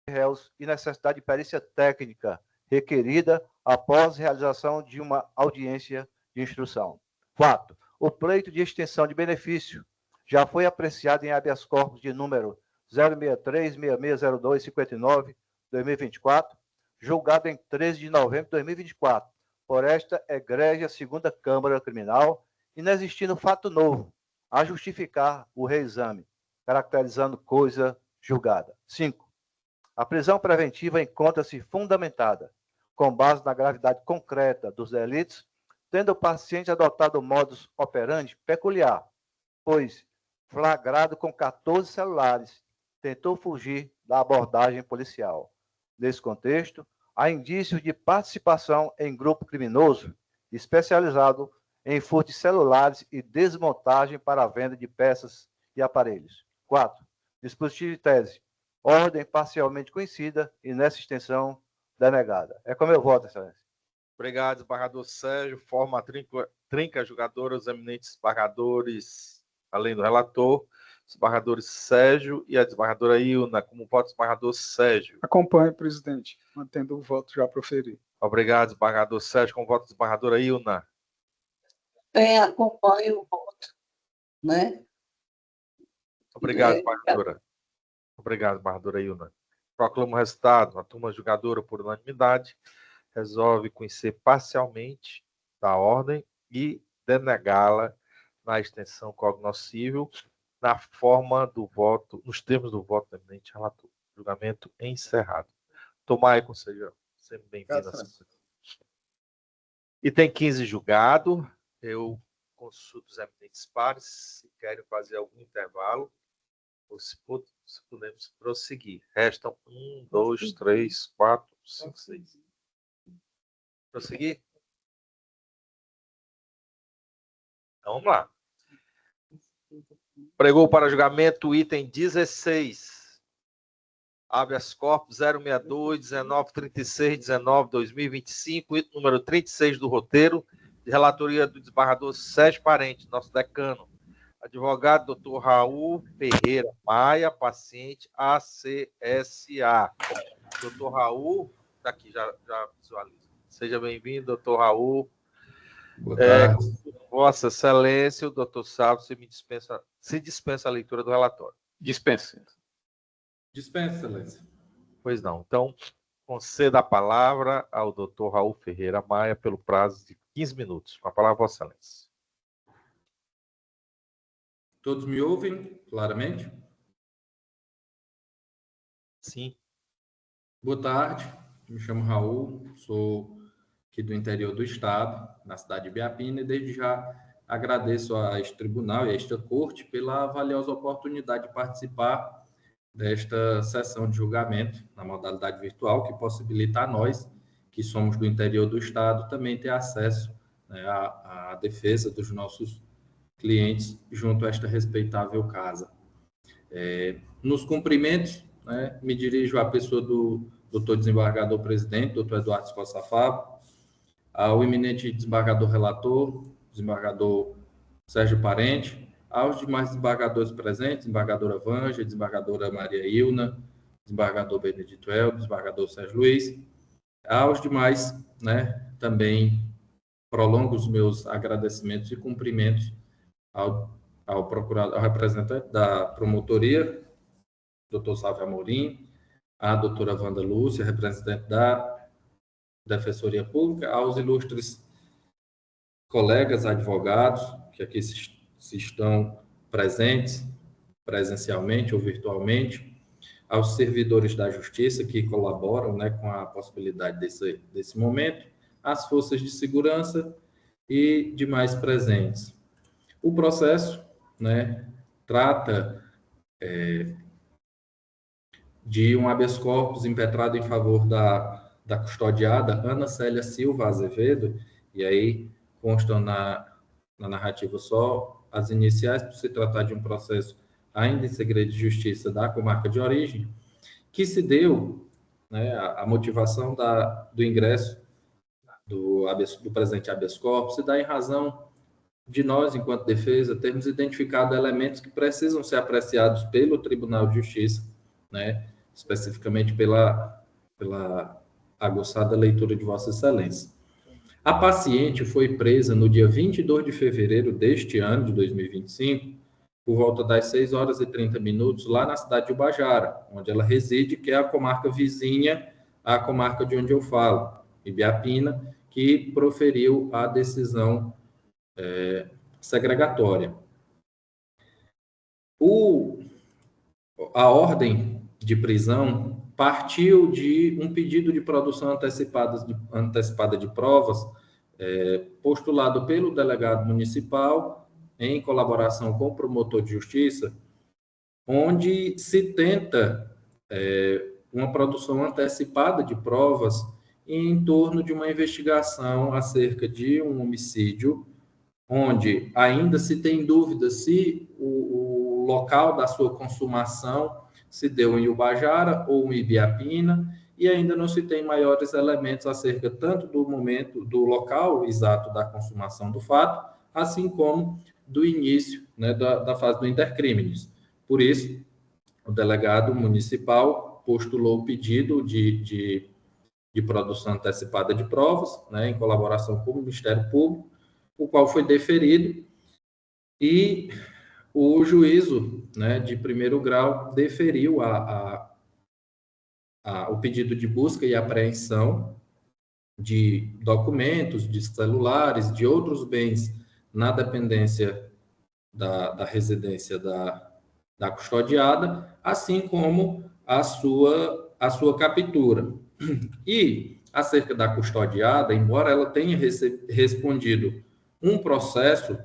réus e necessidade de perícia técnica requerida após realização de uma audiência de instrução. 4. O pleito de extensão de benefício já foi apreciado em habeas corpus de número 063-6602-59-2024, julgado em 13 de novembro de 2024, por esta egrégia segunda Câmara Criminal, inexistindo fato novo a justificar o reexame, caracterizando coisa julgada. 5. A prisão preventiva encontra-se fundamentada, com base na gravidade concreta dos delitos, tendo o paciente adotado modus operandi peculiar, pois, flagrado com 14 celulares, tentou fugir da abordagem policial. Nesse contexto, há indícios de participação em grupo criminoso especializado em furto de celulares e desmontagem para a venda de peças e aparelhos. 4. Dispositivo de tese. Ordem parcialmente conhecida e, nessa extensão, denegada. É como eu voto, excelência. Obrigado, desembargador Sérgio. Forma a trinca julgadora, os eminentes desembargadores, além do relator, desembargadores Sérgio e a desembargadora Ilna. Como voto, desembargador Sérgio. Acompanhe, presidente, mantendo o voto já proferido. Obrigado, desembargador Sérgio. Como voto, desembargadora Ilna. Acompanho o voto, né? Obrigado, desembargadora. Obrigado, desembargadora Ilna. Proclamo o resultado. A turma julgadora, por unanimidade, resolve conhecer parcialmente da ordem e denegá-la na extensão cognoscível, na forma do voto, nos termos do voto do eminente relator. Julgamento encerrado. Tomai, conselheiro, sempre bem-vindo. Item 15 julgado. Eu consulto os eminentes pares se querem fazer algum intervalo ou se podemos prosseguir. Restam 1, 2, 3, 4, 5, 6. Prosseguir? Então, vamos lá. Pregou para julgamento item 16. Habeas corpus 062-1936-19-2025, item número 36 do roteiro, de relatoria do desembargador Sérgio Parente, nosso decano. Advogado Dr. Raul Ferreira Maia, paciente ACSA. Dr. Raul, daqui já visualiza. Seja bem-vindo, doutor Raul. Boa tarde. Vossa Excelência, o doutor Sábio se dispensa a leitura do relatório. Dispensa. Dispensa, Excelência. Pois não. Então, conceda a palavra ao doutor Raul Ferreira Maia pelo prazo de 15 minutos. Com a palavra, Vossa Excelência. Todos me ouvem claramente? Sim. Boa tarde. Me chamo Raul, sou aqui do interior do estado, na cidade de Ibiapina, e desde já agradeço a este tribunal e a esta corte pela valiosa oportunidade de participar desta sessão de julgamento na modalidade virtual, que possibilita a nós, que somos do interior do estado, também ter acesso, né, à defesa dos nossos clientes junto a esta respeitável casa. Nos cumprimentos, né, me dirijo à pessoa do doutor desembargador presidente, doutor Eduardo Escossa Fábio, ao eminente desembargador relator, desembargador Sérgio Parente, aos demais desembargadores presentes, desembargadora Vanja, desembargadora Maria Ilna, desembargador Benedito El, desembargador Sérgio Luiz, aos demais, né, também prolongo os meus agradecimentos e cumprimentos ao procurador, ao representante da promotoria, doutor Sávio Amorim, à doutora Wanda Lúcia, representante da Defensoria Pública, aos ilustres colegas advogados que aqui se estão presentes, presencialmente ou virtualmente, aos servidores da Justiça que colaboram, né, com a possibilidade desse momento, às forças de segurança e demais presentes. O processo, né, trata de um habeas corpus impetrado em favor da custodiada Ana Célia Silva Azevedo, e aí constam na narrativa só as iniciais, por se tratar de um processo ainda em segredo de justiça da comarca de origem, que se deu, né, a motivação do ingresso do presente habeas corpus se dá em razão de nós, enquanto defesa, termos identificado elementos que precisam ser apreciados pelo Tribunal de Justiça, né, especificamente pela aguçada leitura de Vossa Excelência. A paciente foi presa no dia 22 de fevereiro deste ano, de 2025, por volta das 6 horas e 30 minutos, lá na cidade de Ubajara, onde ela reside, que é a comarca vizinha à comarca de onde eu falo, Ibiapina, que proferiu a decisão segregatória. A ordem de prisão partiu de um pedido de produção antecipada de provas postulado pelo delegado municipal em colaboração com o promotor de justiça, onde se tenta uma produção antecipada de provas em torno de uma investigação acerca de um homicídio, onde ainda se tem dúvida se o local da sua consumação se deu em Ubajara ou em Ibiapina, e ainda não se tem maiores elementos acerca tanto do momento, do local exato da consumação do fato, assim como do início, né, da fase do intercrimes. Por isso, o delegado municipal postulou o pedido de produção antecipada de provas, né, em colaboração com o Ministério Público, o qual foi deferido, e o juízo, né, de primeiro grau deferiu o pedido de busca e apreensão de documentos, de celulares, de outros bens na dependência da residência da custodiada, assim como a sua captura. E, acerca da custodiada, embora ela tenha respondido um processo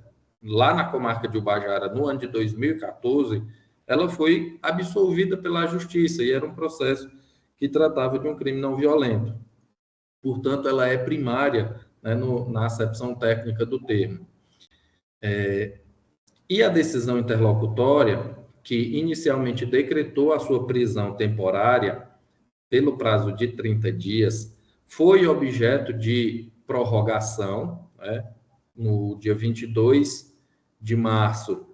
lá na comarca de Ubajara no ano de 2014, ela foi absolvida pela justiça, e era um processo que tratava de um crime não violento. Portanto, ela é primária, né, na acepção técnica do termo. E a decisão interlocutória, que inicialmente decretou a sua prisão temporária pelo prazo de 30 dias, foi objeto de prorrogação, né, no dia 22 de março,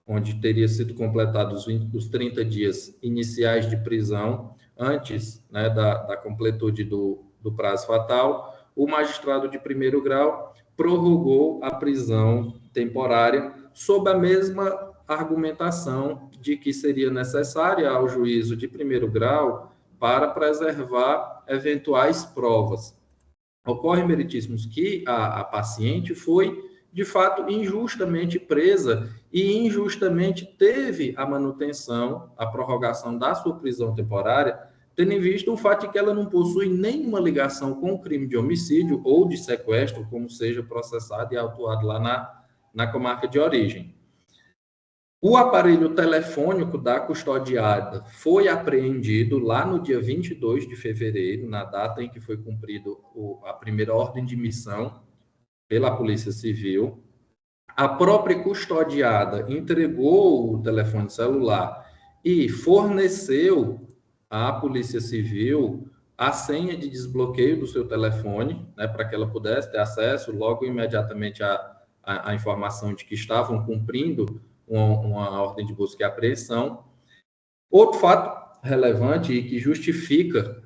onde teria sido completados os 30 dias iniciais de prisão, antes, né, da completude do prazo fatal. O magistrado de primeiro grau prorrogou a prisão temporária sob a mesma argumentação de que seria necessária ao juízo de primeiro grau para preservar eventuais provas. Ocorre, meritíssimos, que a paciente foi, de fato, injustamente presa e injustamente teve a manutenção, a prorrogação da sua prisão temporária, tendo em vista o fato de que ela não possui nenhuma ligação com o crime de homicídio ou de sequestro, como seja processado e autuado lá na comarca de origem. O aparelho telefônico da custodiada foi apreendido lá no dia 22 de fevereiro, na data em que foi cumprida a primeira ordem de missão pela Polícia Civil. A própria custodiada entregou o telefone celular e forneceu à Polícia Civil a senha de desbloqueio do seu telefone, né, para que ela pudesse ter acesso logo imediatamente à informação de que estavam cumprindo uma ordem de busca e apreensão. Outro fato relevante e que justifica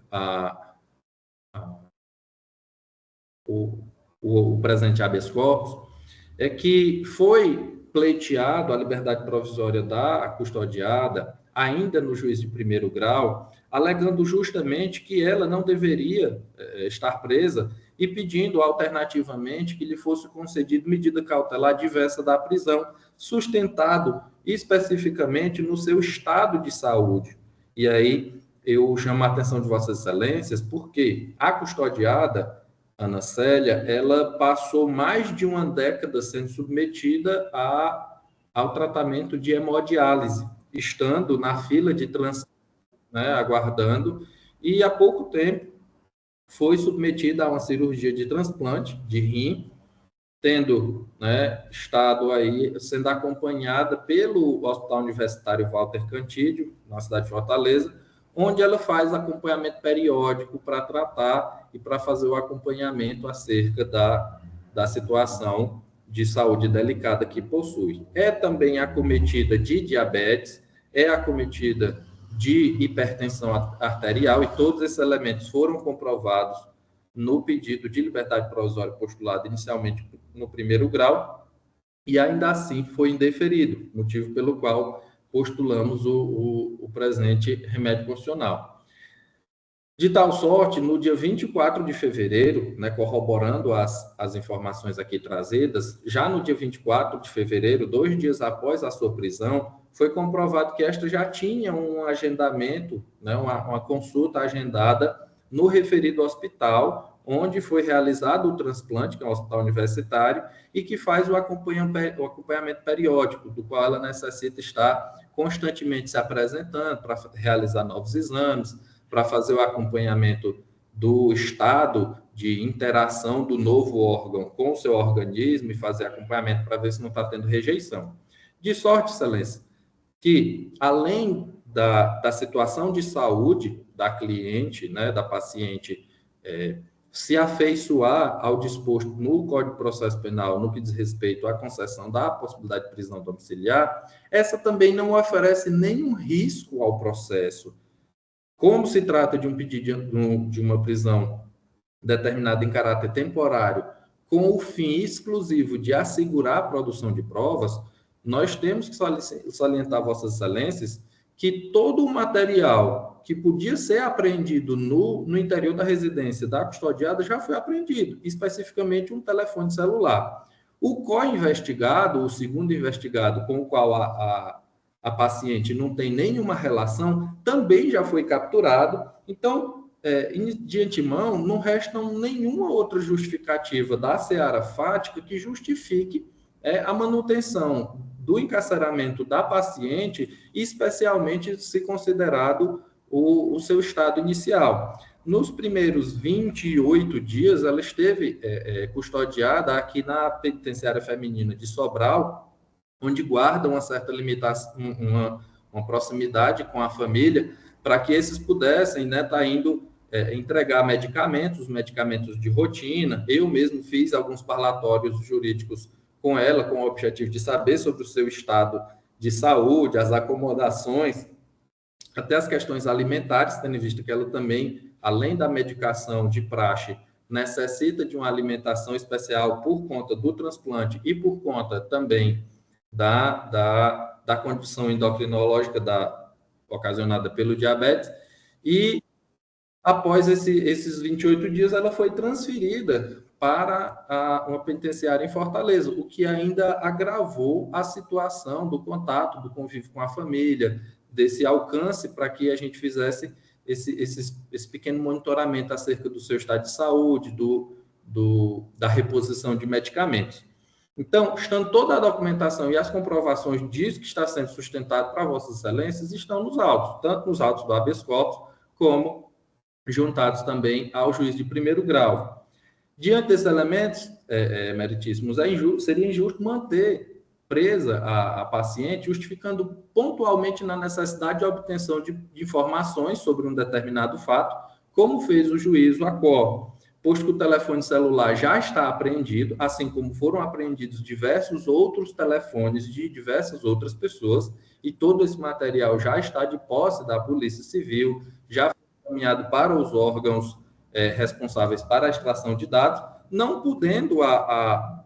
o presente habeas corpus é que foi pleiteado a liberdade provisória da custodiada ainda no juízo de primeiro grau, alegando justamente que ela não deveria estar presa e pedindo alternativamente que lhe fosse concedida medida cautelar diversa da prisão, sustentado especificamente no seu estado de saúde. E aí eu chamo a atenção de Vossas Excelências porque a custodiada, Ana Célia, ela passou mais de uma década sendo submetida ao tratamento de hemodiálise, estando na fila de transplante, né, aguardando, e há pouco tempo foi submetida a uma cirurgia de transplante de rim, tendo, né, estado aí sendo acompanhada pelo Hospital Universitário Walter Cantídio, na cidade de Fortaleza, onde ela faz acompanhamento periódico para tratar e para fazer o acompanhamento acerca da situação de saúde delicada que possui. É também acometida de diabetes, é acometida de hipertensão arterial, e todos esses elementos foram comprovados no pedido de liberdade provisória postulado inicialmente no primeiro grau, e ainda assim foi indeferido, motivo pelo qual postulamos o presente remédio constitucional. De tal sorte, no dia 24 de fevereiro, né, corroborando as informações aqui trazidas, já no dia 24 de fevereiro, 2 dias após a sua prisão, foi comprovado que esta já tinha um agendamento, né, uma consulta agendada no referido hospital, onde foi realizado o transplante, que é um hospital universitário, e que faz o acompanhamento periódico, do qual ela necessita estar constantemente se apresentando para realizar novos exames, para fazer o acompanhamento do estado de interação do novo órgão com o seu organismo e fazer acompanhamento para ver se não está tendo rejeição. De sorte, excelência, que além da situação de saúde da cliente, né, da paciente, se afeiçoar ao disposto no Código de Processo Penal no que diz respeito à concessão da possibilidade de prisão domiciliar, essa também não oferece nenhum risco ao processo. Como se trata de um pedido de uma prisão determinada em caráter temporário, com o fim exclusivo de assegurar a produção de provas, nós temos que salientar, Vossas Excelências, que todo o material que podia ser apreendido no interior da residência da custodiada já foi apreendido, especificamente um telefone celular. O co-investigado, o segundo investigado, com o qual a paciente não tem nenhuma relação, também já foi capturado. Então, de antemão, não resta nenhuma outra justificativa da seara fática que justifique a manutenção do encarceramento da paciente, especialmente se considerado o seu estado inicial. Nos primeiros 28 dias, ela esteve custodiada aqui na penitenciária feminina de Sobral, onde guarda uma certa limitação, uma proximidade com a família, para que esses pudessem, né, estar indo entregar medicamentos de rotina. Eu mesmo fiz alguns parlatórios jurídicos com ela, com o objetivo de saber sobre o seu estado de saúde, as acomodações, até as questões alimentares, tendo em vista que ela também, além da medicação de praxe, necessita de uma alimentação especial por conta do transplante e por conta também da condição endocrinológica ocasionada pelo diabetes. E após esses 28 dias, ela foi transferida para uma penitenciária em Fortaleza, o que ainda agravou a situação do contato, do convívio com a família, desse alcance para que a gente fizesse esse pequeno monitoramento acerca do seu estado de saúde, da reposição de medicamentos. Então, estando toda a documentação e as comprovações disso que está sendo sustentado para Vossas Excelências, estão nos autos, tanto nos autos do habeas corpus, como juntados também ao juiz de primeiro grau. Diante desses elementos, meritíssimos, seria injusto manter presa a paciente, justificando pontualmente na necessidade de obtenção de informações sobre um determinado fato, como fez o juízo Acor, posto que o telefone celular já está apreendido, assim como foram apreendidos diversos outros telefones de diversas outras pessoas, e todo esse material já está de posse da Polícia Civil, já foi encaminhado para os órgãos responsáveis para a extração de dados, não podendo a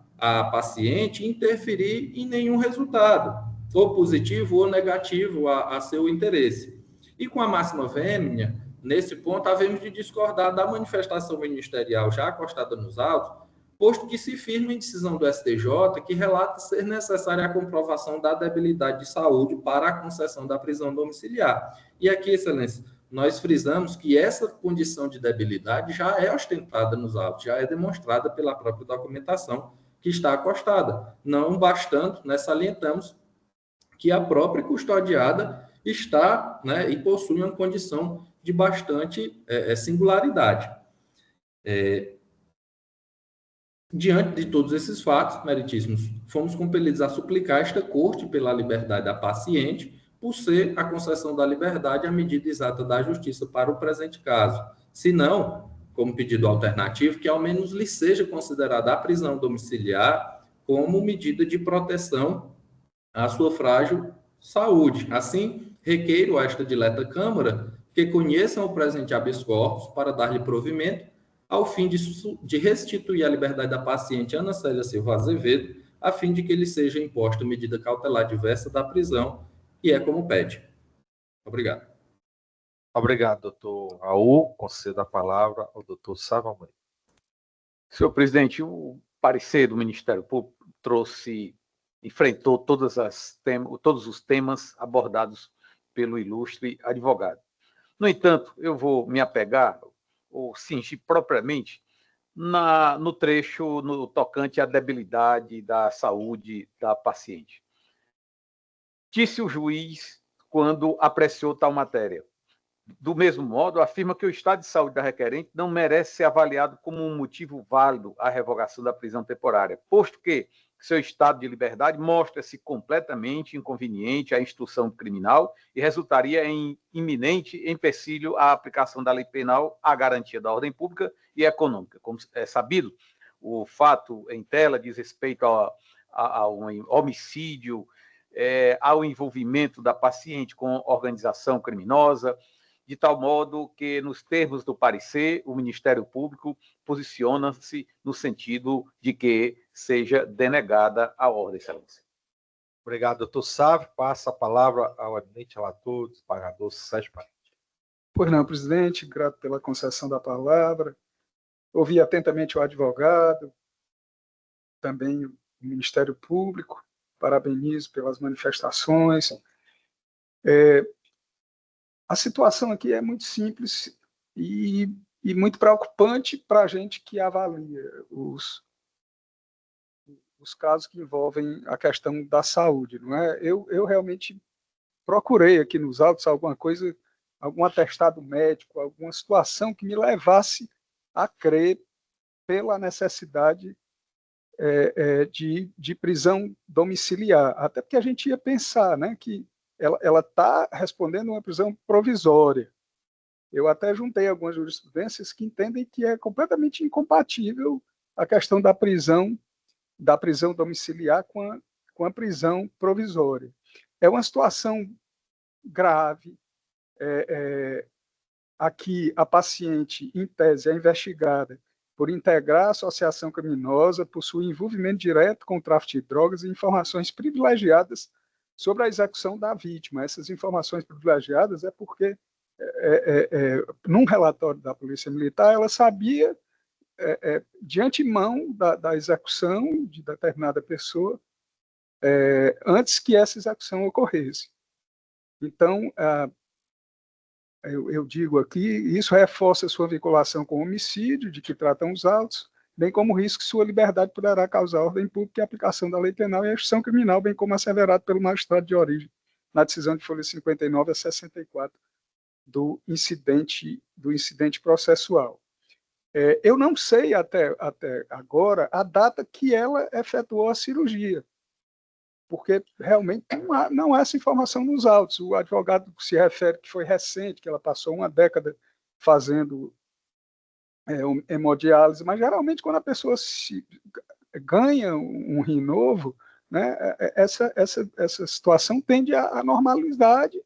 paciente interferir em nenhum resultado, ou positivo ou negativo a seu interesse. E com a máxima vênia, nesse ponto, havemos de discordar da manifestação ministerial já acostada nos autos, posto que se firma em decisão do STJ que relata ser necessária a comprovação da debilidade de saúde para a concessão da prisão domiciliar. E aqui, Excelência, nós frisamos que essa condição de debilidade já é ostentada nos autos, já é demonstrada pela própria documentação que está acostada. Não bastando, salientamos que a própria custodiada está, e possui uma condição de bastante singularidade. Diante de todos esses fatos, meritíssimos, fomos compelidos a suplicar esta corte pela liberdade da paciente, por ser a concessão da liberdade a medida exata da justiça para o presente caso. Se não, como pedido alternativo, que ao menos lhe seja considerada a prisão domiciliar como medida de proteção à sua frágil saúde. Assim, requeiro a esta dileta Câmara que conheçam o presente habeas corpus para dar-lhe provimento, ao fim de restituir a liberdade da paciente Ana Célia Silva Azevedo, a fim de que lhe seja imposta medida cautelar diversa da prisão, e é como pede. Obrigado. Obrigado, doutor Raul. Concedo a palavra ao doutor Savamani. Senhor presidente, o parecer do Ministério Público enfrentou todos os temas abordados pelo ilustre advogado. No entanto, eu vou me apegar, ou cingir propriamente, no trecho no tocante à debilidade da saúde da paciente. Disse o juiz quando apreciou tal matéria. Do mesmo modo, afirma que o estado de saúde da requerente não merece ser avaliado como um motivo válido à revogação da prisão temporária, posto que seu estado de liberdade mostra-se completamente inconveniente à instrução criminal e resultaria em iminente empecilho à aplicação da lei penal à garantia da ordem pública e econômica. Como é sabido, o fato em tela diz respeito a um homicídio, ao envolvimento da paciente com organização criminosa, de tal modo que, nos termos do parecer, o Ministério Público posiciona-se no sentido de que seja denegada a ordem, excelência. Obrigado, doutor Sávio. Passa a palavra ao eminente relator, desembargador Sérgio Parente. Pois não, presidente, grato pela concessão da palavra. Ouvi atentamente o advogado, também o Ministério Público, parabenizo pelas manifestações. A situação aqui é muito simples e muito preocupante para a gente que avalia os casos que envolvem a questão da saúde, não é? Eu realmente procurei aqui nos autos alguma coisa, algum atestado médico, alguma situação que me levasse a crer pela necessidade de prisão domiciliar, até porque a gente ia pensar, né, que ela está respondendo uma prisão provisória. Eu até juntei algumas jurisprudências que entendem que é completamente incompatível a questão da prisão domiciliar com a prisão provisória. É uma situação grave. Aqui, a paciente, em tese, é investigada por integrar a associação criminosa, possui envolvimento direto com o tráfico de drogas e informações privilegiadas sobre a execução da vítima. Essas informações privilegiadas é porque, num relatório da Polícia Militar, ela sabia, de antemão, da execução de determinada pessoa, antes que essa execução ocorresse. Então, eu digo aqui, isso reforça sua vinculação com o homicídio, de que tratam os autos, bem como o risco que sua liberdade poderá causar ordem pública e aplicação da lei penal e a execução criminal, bem como asseverado pelo magistrado de origem, na decisão de folha 59 a 64 do incidente processual. Eu não sei até agora a data que ela efetuou a cirurgia, porque realmente não há essa informação nos autos. O advogado se refere que foi recente, que ela passou uma década fazendo hemodiálise, mas geralmente quando a pessoa ganha um rim novo, né, essa situação tende à normalidade,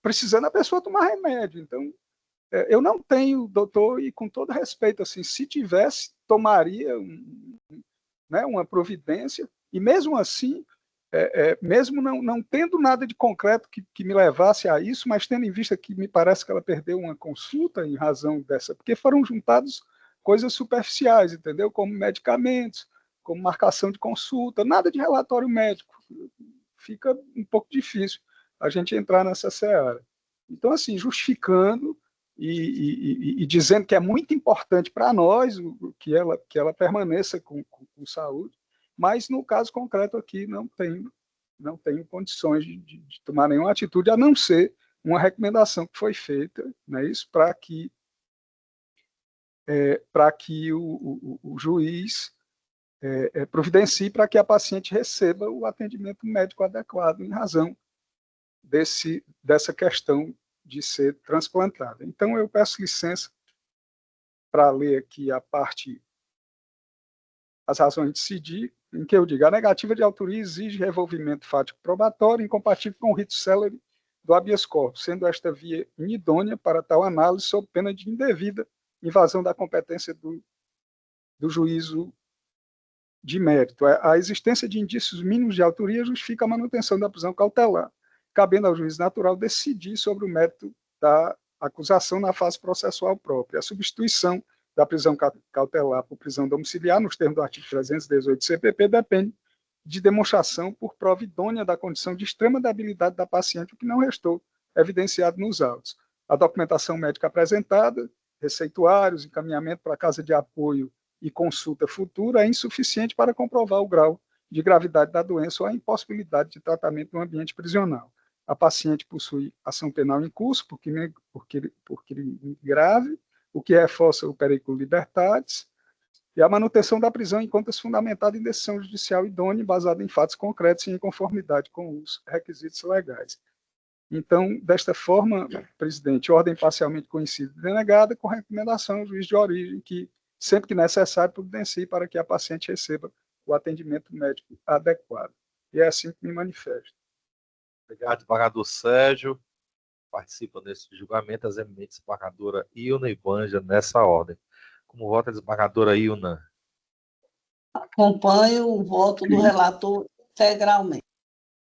precisando a pessoa tomar remédio. Então, eu não tenho, doutor, e com todo respeito, assim, se tivesse, tomaria uma providência, e mesmo assim, mesmo não tendo nada de concreto que me levasse a isso, mas tendo em vista que me parece que ela perdeu uma consulta em razão dessa, porque foram juntados coisas superficiais, entendeu? Como medicamentos, como marcação de consulta, nada de relatório médico. Fica um pouco difícil a gente entrar nessa seara. Então, assim, justificando e dizendo que é muito importante para nós que ela permaneça com saúde, mas no caso concreto aqui não tenho condições de tomar nenhuma atitude, a não ser uma recomendação que foi feita, né, isso, para que o juiz providencie para que a paciente receba o atendimento médico adequado em razão dessa questão de ser transplantada. Então, eu peço licença para ler aqui as razões de decidir, em que eu digo: a negativa de autoria exige revolvimento fático probatório incompatível com o rito célere do habeas corpus, sendo esta via inidônea para tal análise sob pena de indevida invasão da competência do juízo de mérito. A existência de indícios mínimos de autoria justifica a manutenção da prisão cautelar, cabendo ao juiz natural decidir sobre o mérito da acusação na fase processual própria. A substituição da prisão cautelar por prisão domiciliar, nos termos do artigo 318 do CPP, depende de demonstração por prova idônea da condição de extrema debilidade da paciente, o que não restou evidenciado nos autos. A documentação médica apresentada, receituários, encaminhamento para a casa de apoio e consulta futura é insuficiente para comprovar o grau de gravidade da doença ou a impossibilidade de tratamento no ambiente prisional. A paciente possui ação penal em curso por crime grave, o que reforça o periculo libertatis, e a manutenção da prisão encontra-se fundamentada em decisão judicial idônea baseada em fatos concretos e em conformidade com os requisitos legais. Então, desta forma, presidente, ordem parcialmente conhecida e denegada, com recomendação ao juiz de origem que, sempre que necessário, providencie para que a paciente receba o atendimento médico adequado. E é assim que me manifesto. Obrigado, desembargador Sérgio. Participa desse julgamento as eminentes desembargadora Ilna e Vanja nessa ordem. Como vota a desembargadora Ilna? Acompanho o voto do relator integralmente.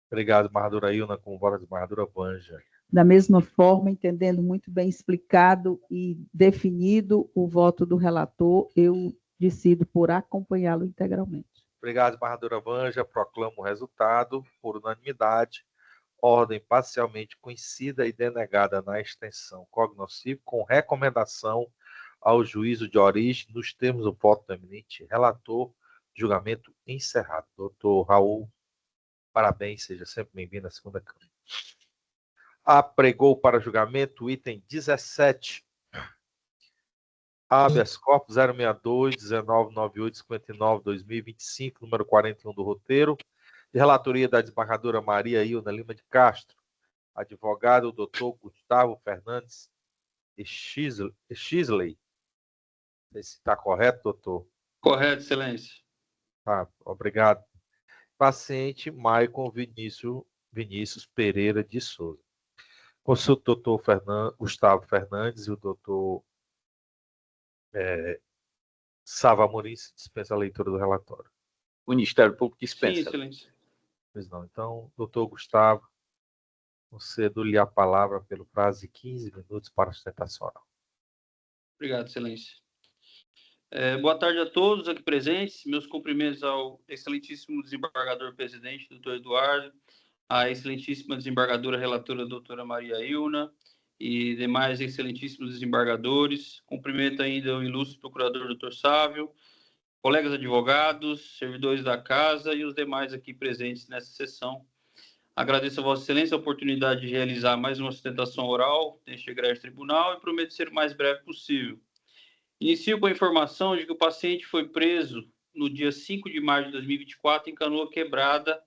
Obrigado, desembargadora Ilna. Como vota a desembargadora Vanja? Da mesma forma, entendendo muito bem explicado e definido o voto do relator, eu decido por acompanhá-lo integralmente. Obrigado, desembargadora Vanja. Proclamo o resultado por unanimidade. Ordem parcialmente conhecida e denegada na extensão cognoscível, com recomendação ao juízo de origem, nos termos do voto do eminente relator, julgamento encerrado. Doutor Raul, parabéns, seja sempre bem-vindo à segunda Câmara. Apregou para julgamento o item 17, habeas corpus 062-1998-59-2025, número 41 do roteiro, de relatoria da desembargadora Maria Ilna Lima de Castro, advogado doutor Gustavo Fernandes Schisley. Não sei se está correto, doutor. Correto, excelência. Obrigado. Paciente Maicon Vinícius Pereira de Souza. Consulta o doutor Gustavo Fernandes e o doutor Sava Amorim, dispensa a leitura do relatório. O Ministério Público dispensa. Sim, excelência. Pois não. Então, doutor Gustavo, concedo-lhe a palavra pelo prazo de 15 minutos para a sustentação oral. Obrigado, excelência. Boa tarde a todos aqui presentes. Meus cumprimentos ao excelentíssimo desembargador presidente, doutor Eduardo, à excelentíssima desembargadora relatora, doutora Maria Ilna, e demais excelentíssimos desembargadores. Cumprimento ainda o ilustre procurador, doutor Sávio, colegas advogados, servidores da casa e os demais aqui presentes nessa sessão. Agradeço a Vossa Excelência a oportunidade de realizar mais uma sustentação oral neste egrégio tribunal e prometo ser o mais breve possível. Inicio com a informação de que o paciente foi preso no dia 5 de maio de 2024 em Canoa Quebrada,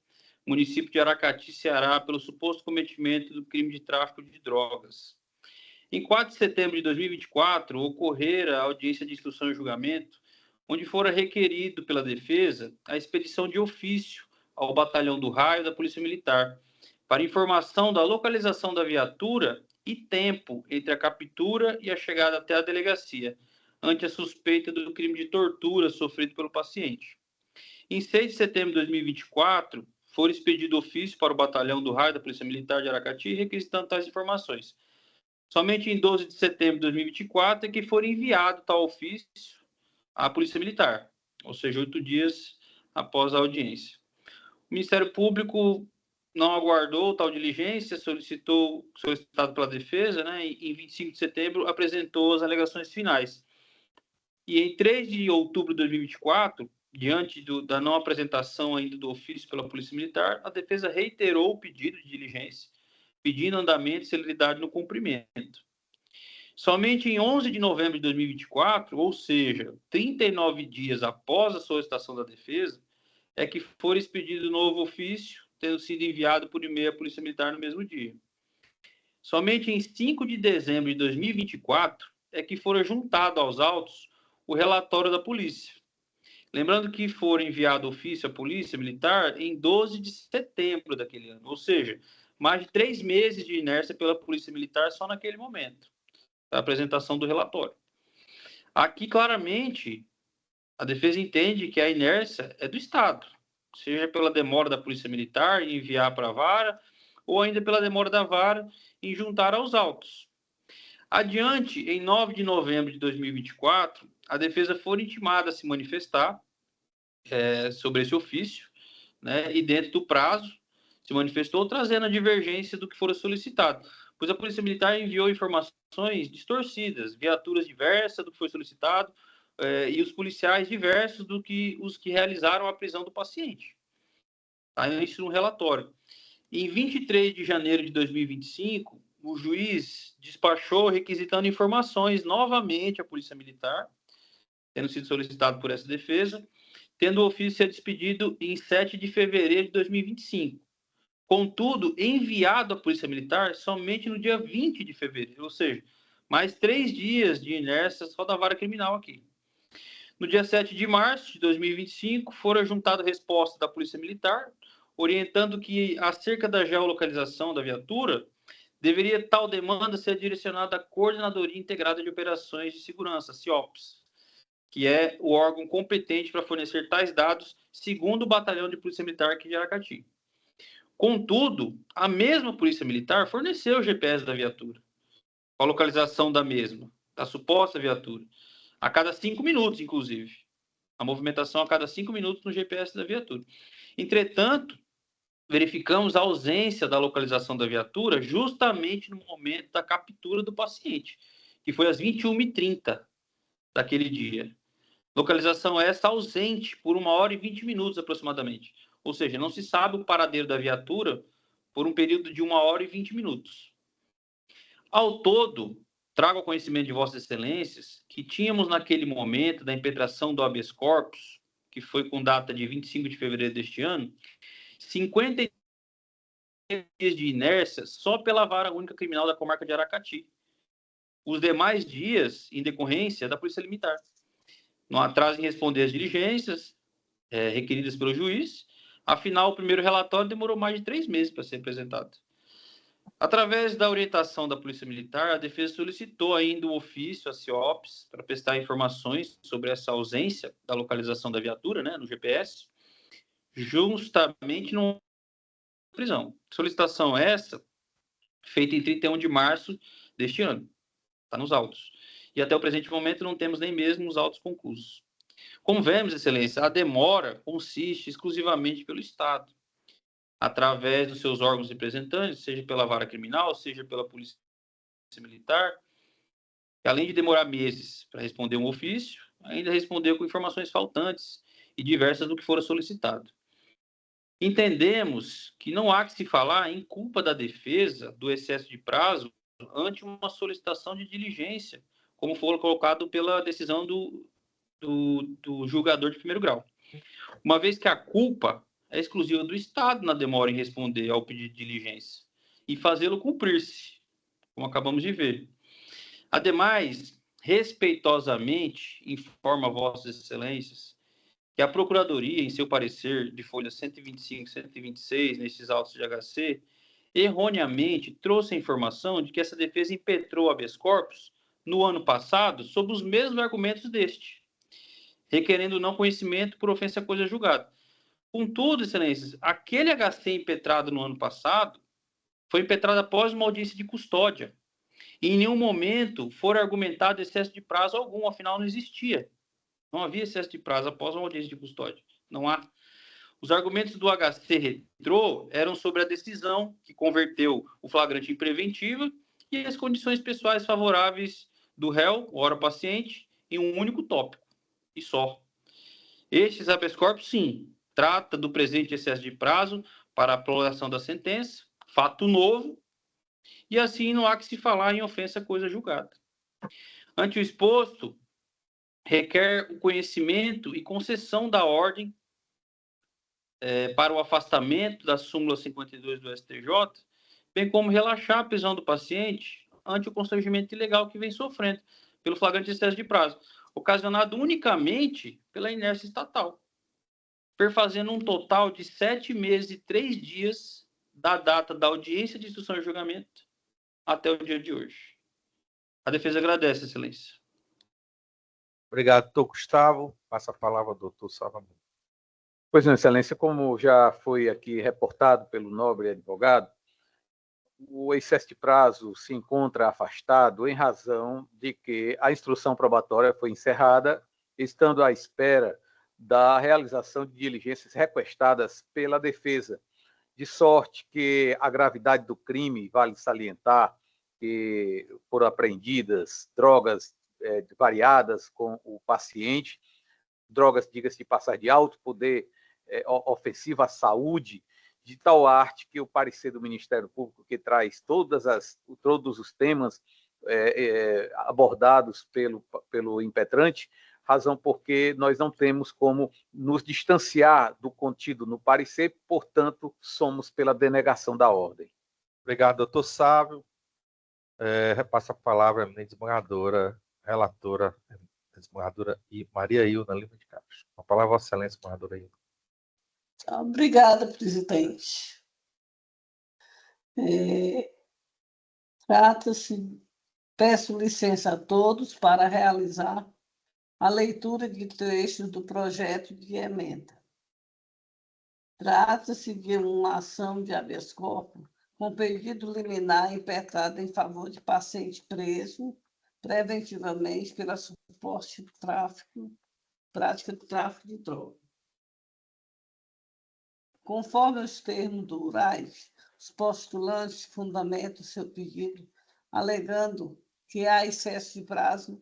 município de Aracati, Ceará, pelo suposto cometimento do crime de tráfico de drogas. Em 4 de setembro de 2024, ocorrera a audiência de instrução e julgamento, onde fora requerido pela defesa a expedição de ofício ao Batalhão do Raio da Polícia Militar, para informação da localização da viatura e tempo entre a captura e a chegada até a delegacia, ante a suspeita do crime de tortura sofrido pelo paciente. Em 6 de setembro de 2024, foi expedido ofício para o Batalhão do Raio da Polícia Militar de Aracati, requisitando tais informações. Somente em 12 de setembro de 2024 é que foi enviado tal ofício à Polícia Militar, ou seja, 8 dias após a audiência. O Ministério Público não aguardou tal diligência, solicitado pela defesa, né, e em 25 de setembro apresentou as alegações finais. E em 3 de outubro de 2024, diante da não apresentação ainda do ofício pela Polícia Militar, a defesa reiterou o pedido de diligência, pedindo andamento e celeridade no cumprimento. Somente em 11 de novembro de 2024, ou seja, 39 dias após a solicitação da defesa, é que foi expedido novo ofício, tendo sido enviado por e-mail à Polícia Militar no mesmo dia. Somente em 5 de dezembro de 2024 é que foram juntado aos autos o relatório da polícia. Lembrando que foi enviado ofício à Polícia Militar em 12 de setembro daquele ano, ou seja, mais de 3 meses de inércia pela Polícia Militar só naquele momento da apresentação do relatório. Aqui, claramente, a defesa entende que a inércia é do Estado, seja pela demora da Polícia Militar em enviar para a vara, ou ainda pela demora da vara em juntar aos autos. Adiante, em 9 de novembro de 2024, a defesa foi intimada a se manifestar sobre esse ofício, né, e dentro do prazo se manifestou trazendo a divergência do que fora solicitado, pois a Polícia Militar enviou informações distorcidas, viaturas diversas do que foi solicitado, e os policiais diversos do que os que realizaram a prisão do paciente. Tá isso no relatório. Em 23 de janeiro de 2025, o juiz despachou requisitando informações novamente à Polícia Militar, tendo sido solicitado por essa defesa, tendo o ofício ser despedido em 7 de fevereiro de 2025. Contudo, enviado à Polícia Militar somente no dia 20 de fevereiro, ou seja, mais 3 dias de inércia só da vara criminal aqui. No dia 7 de março de 2025, foram juntadas respostas da Polícia Militar, orientando que, acerca da geolocalização da viatura, deveria tal demanda ser direcionada à Coordenadoria Integrada de Operações de Segurança, CIOPS, que é o órgão competente para fornecer tais dados, segundo o Batalhão de Polícia Militar aqui de Aracati. Contudo, a mesma Polícia Militar forneceu o GPS da viatura, a localização da mesma, da suposta viatura, a cada 5 minutos, inclusive. A movimentação a cada 5 minutos no GPS da viatura. Entretanto, verificamos a ausência da localização da viatura justamente no momento da captura do paciente, que foi às 21h30 daquele dia. Localização essa ausente por 1h e 20 minutos aproximadamente. Ou seja, não se sabe o paradeiro da viatura por um período de 1h e 20 minutos. Ao todo, trago ao conhecimento de Vossas Excelências que tínhamos naquele momento da impetração do habeas corpus, que foi com data de 25 de fevereiro deste ano, 50 dias de inércia só pela Vara Única Criminal da Comarca de Aracati. Os demais dias, em decorrência da Polícia Militar. No atraso em responder as diligências requeridas pelo juiz, afinal, o primeiro relatório demorou mais de 3 meses para ser apresentado. Através da orientação da Polícia Militar, a defesa solicitou ainda o ofício à CIOPS para prestar informações sobre essa ausência da localização da viatura, né, no GPS, justamente numa prisão. Solicitação essa, feita em 31 de março deste ano. Está nos autos. E até o presente momento não temos nem mesmo os autos conclusos. Como vemos, Excelência, a demora consiste exclusivamente pelo Estado, através dos seus órgãos representantes, seja pela vara criminal, seja pela Polícia Militar, que além de demorar meses para responder um ofício, ainda respondeu com informações faltantes e diversas do que fora solicitado. Entendemos que não há que se falar em culpa da defesa do excesso de prazo ante uma solicitação de diligência, como foi colocado pela decisão do julgador de primeiro grau. Uma vez que a culpa é exclusiva do Estado na demora em responder ao pedido de diligência e fazê-lo cumprir-se, como acabamos de ver. Ademais, respeitosamente, informa Vossas Excelências que a Procuradoria, em seu parecer de folhas 125 e 126, nesses autos de HC, erroneamente trouxe a informação de que essa defesa impetrou habeas corpus no ano passado sob os mesmos argumentos deste, requerendo não conhecimento por ofensa à coisa julgada. Contudo, Excelências, aquele HC impetrado no ano passado foi impetrado após uma audiência de custódia. E em nenhum momento for argumentado excesso de prazo algum, afinal não existia. Não havia excesso de prazo após uma audiência de custódia. Não há. Os argumentos do HC retrô eram sobre a decisão que converteu o flagrante em preventiva e as condições pessoais favoráveis do réu, ora paciente, em um único tópico, e só. Estes habeas corpus, sim, trata do presente excesso de prazo para a prorrogação da sentença, fato novo, e assim não há que se falar em ofensa à coisa julgada. Ante o exposto, requer o conhecimento e concessão da ordem para o afastamento da súmula 52 do STJ, bem como relaxar a prisão do paciente ante o constrangimento ilegal que vem sofrendo pelo flagrante excesso de prazo, ocasionado unicamente pela inércia estatal, perfazendo um total de 7 meses e 3 dias da data da audiência de instrução e julgamento até o dia de hoje. A defesa agradece, excelência. Obrigado, doutor Gustavo. Passa a palavra ao doutor Salomão. Pois não, excelência, como já foi aqui reportado pelo nobre advogado, o excesso de prazo se encontra afastado em razão de que a instrução probatória foi encerrada, estando à espera da realização de diligências requestadas pela defesa, de sorte que a gravidade do crime, vale salientar que foram apreendidas drogas variadas com o paciente, drogas, diga-se de passagem, de alto poder ofensivo à saúde, de tal arte que o parecer do Ministério Público, que traz todos os temas abordados pelo impetrante, razão porque nós não temos como nos distanciar do contido no parecer, portanto, somos pela denegação da ordem. Obrigado, doutor Sávio. Repassa a palavra à eminente desembargadora, relatora, desembargadora Maria Ilna Lima de Castro. A palavra a Vossa Excelência, desembargadora Ilna. Obrigada, presidente. Trata-se, peço licença a todos para realizar a leitura de trechos do projeto de emenda. Trata-se de uma ação de habeas corpus com pedido liminar impetrado em favor de paciente preso preventivamente pela suposta prática de tráfico de drogas. Conforme os termos do URAIS, os postulantes fundamentam seu pedido alegando que há excesso de prazo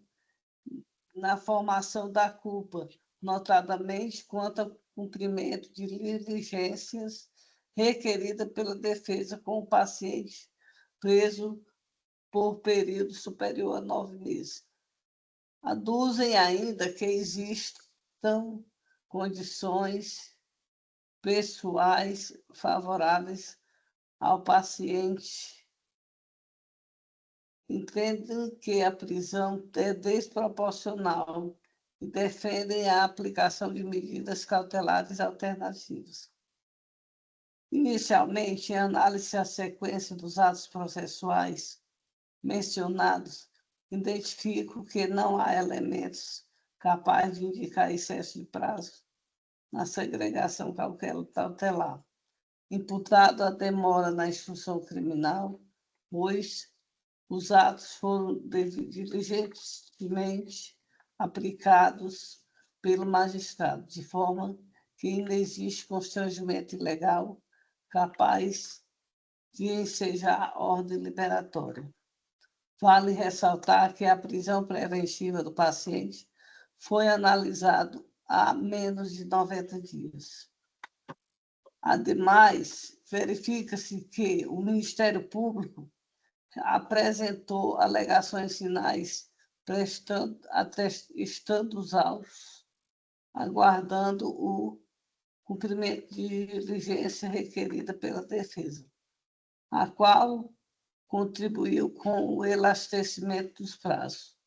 na formação da culpa, notadamente quanto ao cumprimento de diligências requeridas pela defesa com o paciente preso por período superior a 9 meses. Aduzem ainda que existam condições pessoais favoráveis ao paciente. Entendem que a prisão é desproporcional e defendem a aplicação de medidas cautelares alternativas. Inicialmente, em análise à sequência dos atos processuais mencionados, identifico que não há elementos capazes de indicar excesso de prazo na segregação cautelar, imputado a demora na instrução criminal, pois os atos foram diligentemente aplicados pelo magistrado, de forma que ainda existe constrangimento ilegal capaz de ensejar ordem liberatória. Vale ressaltar que a prisão preventiva do paciente foi analisada há menos de 90 dias. Ademais, verifica-se que o Ministério Público apresentou alegações finais atestando os autos, aguardando o cumprimento de diligência requerida pela defesa, a qual contribuiu com o elastecimento dos prazos.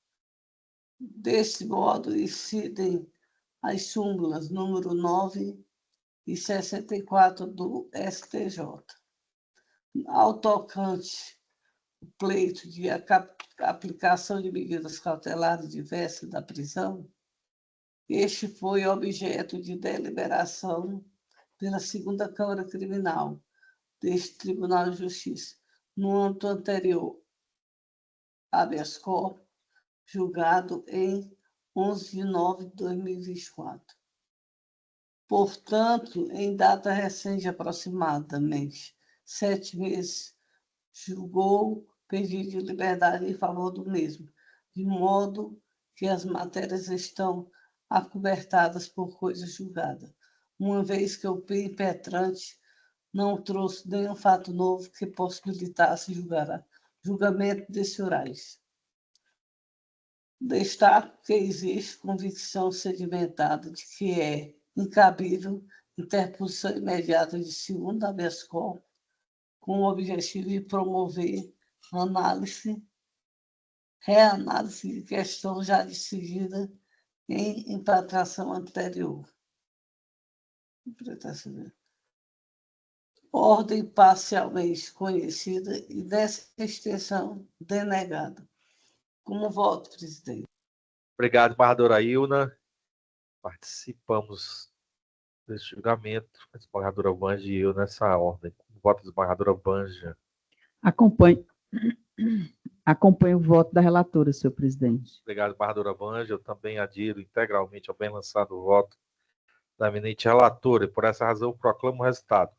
Desse modo, incidem as súmulas número 9 e 64 do STJ. Ao tocante o pleito de aplicação de medidas cautelares diversas da prisão, este foi objeto de deliberação pela segunda Câmara Criminal deste Tribunal de Justiça, no âmbito anterior, habeas corpus, julgado em 11 de nove de 2024. Portanto, em data recente, aproximadamente 7 meses, julgou pedido de liberdade em favor do mesmo, de modo que as matérias estão acobertadas por coisa julgada, uma vez que o impetrante não trouxe nenhum fato novo que possibilitasse julgamento desse horários. Destaco que existe convicção sedimentada de que é incabível interposição imediata de segundo habeas corpus com o objetivo de promover reanálise de questão já decidida em impetração anterior. ordem parcialmente conhecida e dessa extensão denegada. Como voto, presidente. Obrigado, embargadora Ilna. Participamos desse julgamento. A desembargadora Vanja e eu nessa ordem. Como voto da desembargadora Vanja. Acompanho o voto da relatora, senhor presidente. Obrigado, embargadora Vanja. Eu também adiro integralmente ao bem lançado voto da eminente relatora, e por essa razão proclamo o resultado.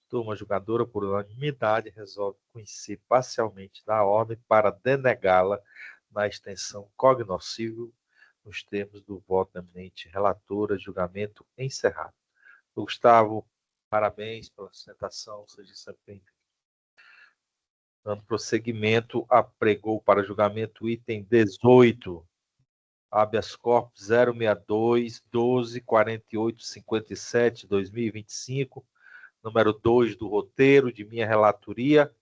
Turma julgadora, por unanimidade, resolve conhecer parcialmente da ordem para denegá-la na extensão cognoscível nos termos do voto da eminente relatora, julgamento encerrado. Gustavo, parabéns pela sustentação, seja sempre bem-vindo. Dando prosseguimento, apregou para julgamento o item 18, habeas corpus 062 12 48 57 2025, número 2 do roteiro de minha relatoria,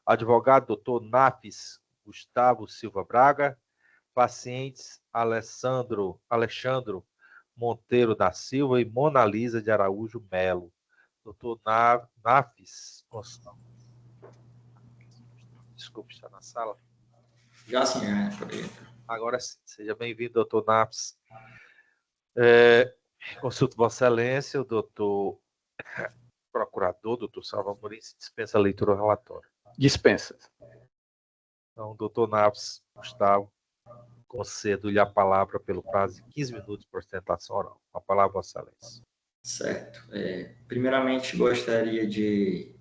advogado doutor Nafis Gustavo Silva Braga, pacientes Alexandro Monteiro da Silva e Mona Lisa de Araújo Melo. Doutor Nafis, desculpe, está na sala? Já sim, Agora sim, seja bem-vindo, doutor Nafis. Consulto Vossa Excelência, o doutor procurador, doutor Salva Amorim, se dispensa a leitura do relatório. Dispensa. Então, doutor Nafis Gustavo, concedo-lhe a palavra pelo prazo de 15 minutos para sustentação oral. A palavra, Vossa Excelência. Certo. Primeiramente, gostaria de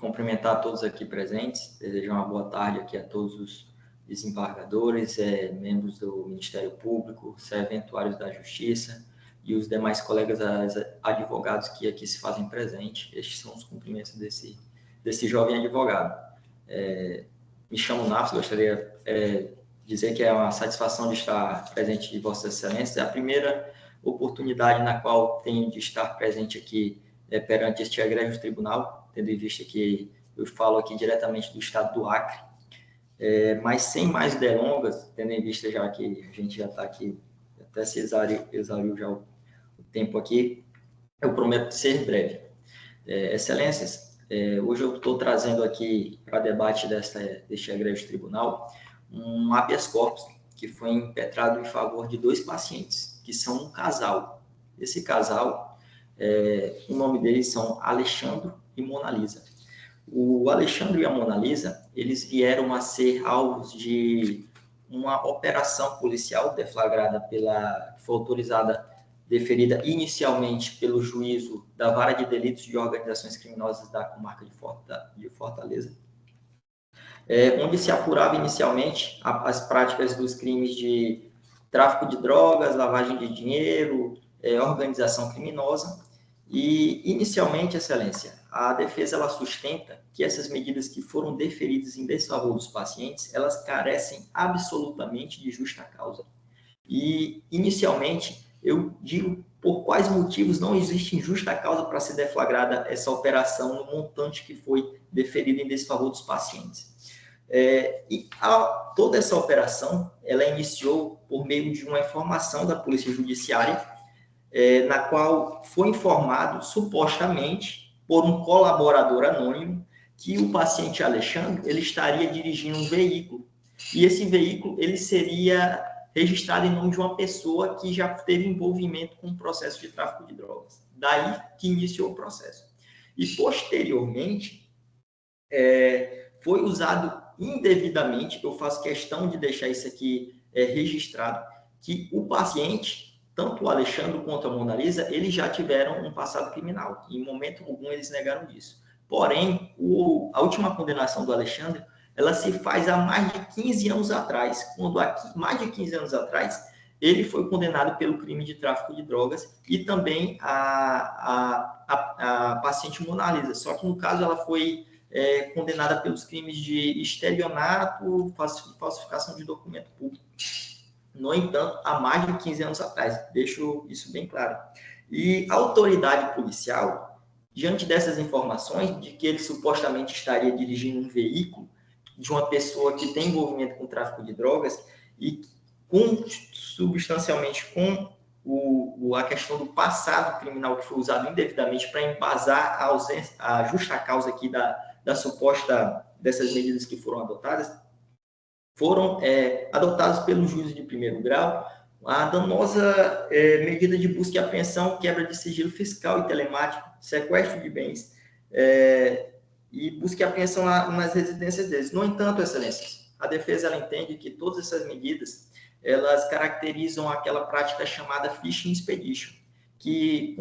cumprimentar todos aqui presentes, desejar uma boa tarde aqui a todos os desembargadores, membros do Ministério Público, serventuários da Justiça e os demais colegas advogados que aqui se fazem presente. Estes são os cumprimentos desse jovem advogado. Me chamo Nafis, gostaria de dizer que é uma satisfação de estar presente de Vossas Excelências. É a primeira oportunidade na qual tenho de estar presente aqui perante este egrégio tribunal, tendo em vista que eu falo aqui diretamente do estado do Acre. Mas sem mais delongas, tendo em vista já que a gente já está aqui, até se exauriu já o tempo aqui, eu prometo ser breve. Excelências, hoje eu estou trazendo aqui para debate deste egrégio tribunal um habeas corpus que foi impetrado em favor de 2 pacientes, que são um casal. Esse casal, o nome deles são Alexandre e Mona Lisa. O Alexandre e a Mona Lisa, eles vieram a ser alvos de uma operação policial deflagrada foi autorizada, deferida inicialmente pelo juízo da Vara de Delitos de Organizações Criminosas da comarca de Fortaleza, onde se apurava inicialmente as práticas dos crimes de tráfico de drogas, lavagem de dinheiro, organização criminosa. E, inicialmente, Excelência, a defesa ela sustenta que essas medidas que foram deferidas em desfavor dos pacientes, elas carecem absolutamente de justa causa. E, inicialmente, eu digo por quais motivos não existe justa causa para ser deflagrada essa operação no montante que foi deferido em desfavor dos pacientes. Toda essa operação, ela iniciou por meio de uma informação da Polícia Judiciária, na qual foi informado, supostamente, por um colaborador anônimo, que o paciente Alexandre ele estaria dirigindo um veículo. E esse veículo ele seria registrado em nome de uma pessoa que já teve envolvimento com o processo de tráfico de drogas. Daí que iniciou o processo. E, posteriormente, foi usado indevidamente, eu faço questão de deixar isso aqui registrado, que o paciente, tanto o Alexandre quanto a Mona Lisa, eles já tiveram um passado criminal. Em momento algum eles negaram isso. Porém, a última condenação do Alexandre, ela se faz há mais de 15 anos atrás, quando mais de 15 anos atrás, ele foi condenado pelo crime de tráfico de drogas e também a paciente Mona Lisa. Só que, no caso, ela foi condenada pelos crimes de estelionato, falsificação de documento público. No entanto, há mais de 15 anos atrás. Deixo isso bem claro. E a autoridade policial, diante dessas informações de que ele supostamente estaria dirigindo um veículo de uma pessoa que tem envolvimento com tráfico de drogas e substancialmente com a questão do passado criminal que foi usado indevidamente para embasar a justa causa aqui da suposta dessas medidas que foram adotadas, foram adotadas pelo juiz de primeiro grau, a danosa medida de busca e apreensão, quebra de sigilo fiscal e telemático, sequestro de bens e busca e apreensão nas residências deles. No entanto, excelências, a defesa ela entende que todas essas medidas elas caracterizam aquela prática chamada fishing expedition, que,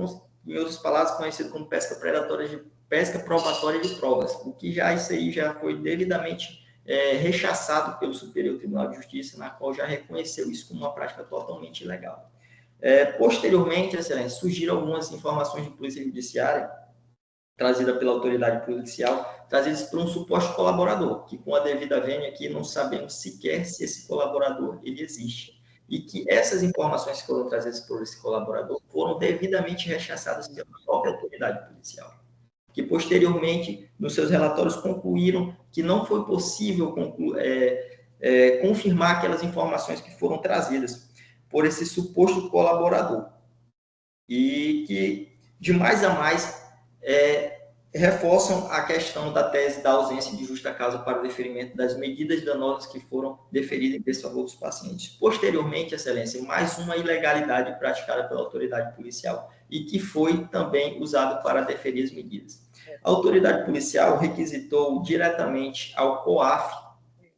em outras palavras, conhecido como pesca probatória de provas, o que isso aí já foi devidamente rechaçado pelo Superior Tribunal de Justiça, na qual já reconheceu isso como uma prática totalmente ilegal. Posteriormente, excelência, surgiram algumas informações de polícia judiciária trazida pela autoridade policial, trazidas por um suposto colaborador, que com a devida vênia aqui não sabemos sequer se esse colaborador ele existe. E que essas informações que foram trazidas por esse colaborador foram devidamente rechaçadas pela própria autoridade policial, que posteriormente, nos seus relatórios, concluíram que não foi possível confirmar aquelas informações que foram trazidas por esse suposto colaborador. E que, de mais a mais, reforçam a questão da tese da ausência de justa causa para o deferimento das medidas danosas que foram deferidas em desfavor dos pacientes. Posteriormente, excelência, mais uma ilegalidade praticada pela autoridade policial e que foi também usado para deferir as medidas. A autoridade policial requisitou diretamente ao COAF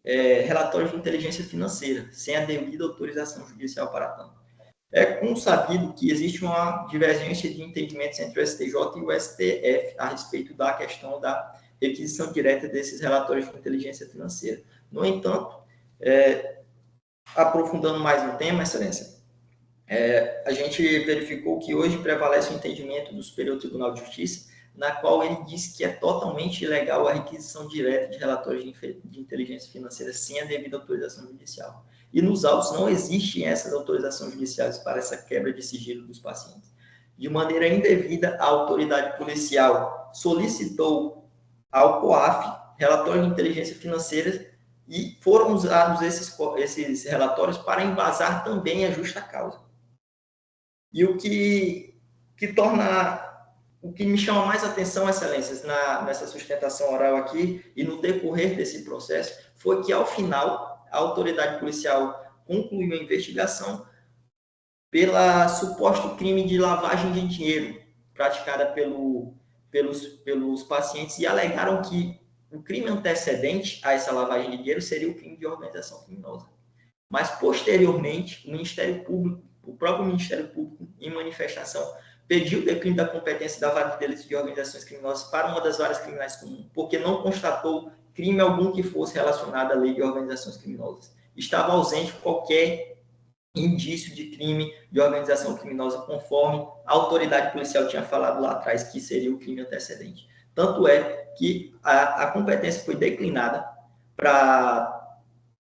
relatórios de inteligência financeira, sem a devida autorização judicial para tanto. É consabido que existe uma divergência de entendimentos entre o STJ e o STF a respeito da questão da requisição direta desses relatórios de inteligência financeira. No entanto, aprofundando mais no tema, excelência, a gente verificou que hoje prevalece o entendimento do Superior Tribunal de Justiça, na qual ele diz que é totalmente ilegal a requisição direta de relatórios de inteligência financeira sem a devida autorização judicial. E nos autos não existem essas autorizações judiciais para essa quebra de sigilo dos pacientes. De maneira indevida, a autoridade policial solicitou ao COAF relatórios de inteligência financeira e foram usados esses relatórios para embasar também a justa causa. E o que me chama mais atenção, excelências, nessa sustentação oral aqui e no decorrer desse processo, foi que, ao final, a autoridade policial concluiu a investigação pela suposto crime de lavagem de dinheiro praticada pelos pacientes e alegaram que o crime antecedente a essa lavagem de dinheiro seria o crime de organização criminosa. Mas, posteriormente, o próprio Ministério Público, em manifestação, pediu o declínio da competência da vara de delitos de organizações criminosas para uma das varas criminais comuns, porque não constatou crime algum que fosse relacionado à lei de organizações criminosas. Estava ausente qualquer indício de crime de organização criminosa, conforme a autoridade policial tinha falado lá atrás que seria o crime antecedente. Tanto é que a competência foi declinada para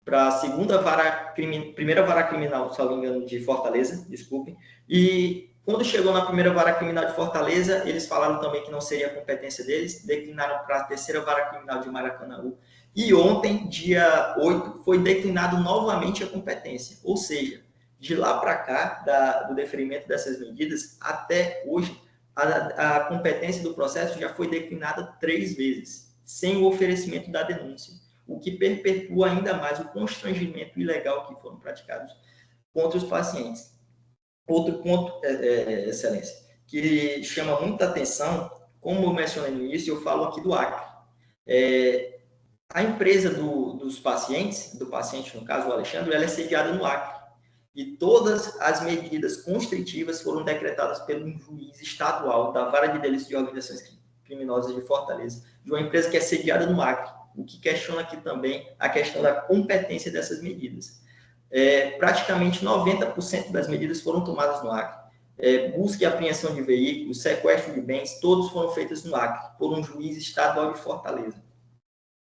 a primeira vara criminal, salvo engano, de Fortaleza, desculpem, e quando chegou na primeira vara criminal de Fortaleza, eles falaram também que não seria a competência deles, declinaram para a terceira vara criminal de Maracanaú. E ontem, dia 8, foi declinado novamente a competência. Ou seja, de lá para cá, do deferimento dessas medidas, até hoje, a competência do processo já foi declinada 3 vezes, sem o oferecimento da denúncia, o que perpetua ainda mais o constrangimento ilegal que foram praticados contra os pacientes. Outro ponto, excelência, que chama muita atenção, como eu mencionei no início, eu falo aqui do Acre. A empresa dos pacientes, do paciente, no caso, o Alexandre, ela é sediada no Acre. E todas as medidas constritivas foram decretadas pelo juiz estadual da Vara de Delitos de Organizações Criminosas de Fortaleza, de uma empresa que é sediada no Acre, o que questiona aqui também a questão da competência dessas medidas. Praticamente 90% das medidas foram tomadas no Acre. Busca e apreensão de veículos, sequestro de bens, todos foram feitos no Acre, por um juiz estadual de Fortaleza.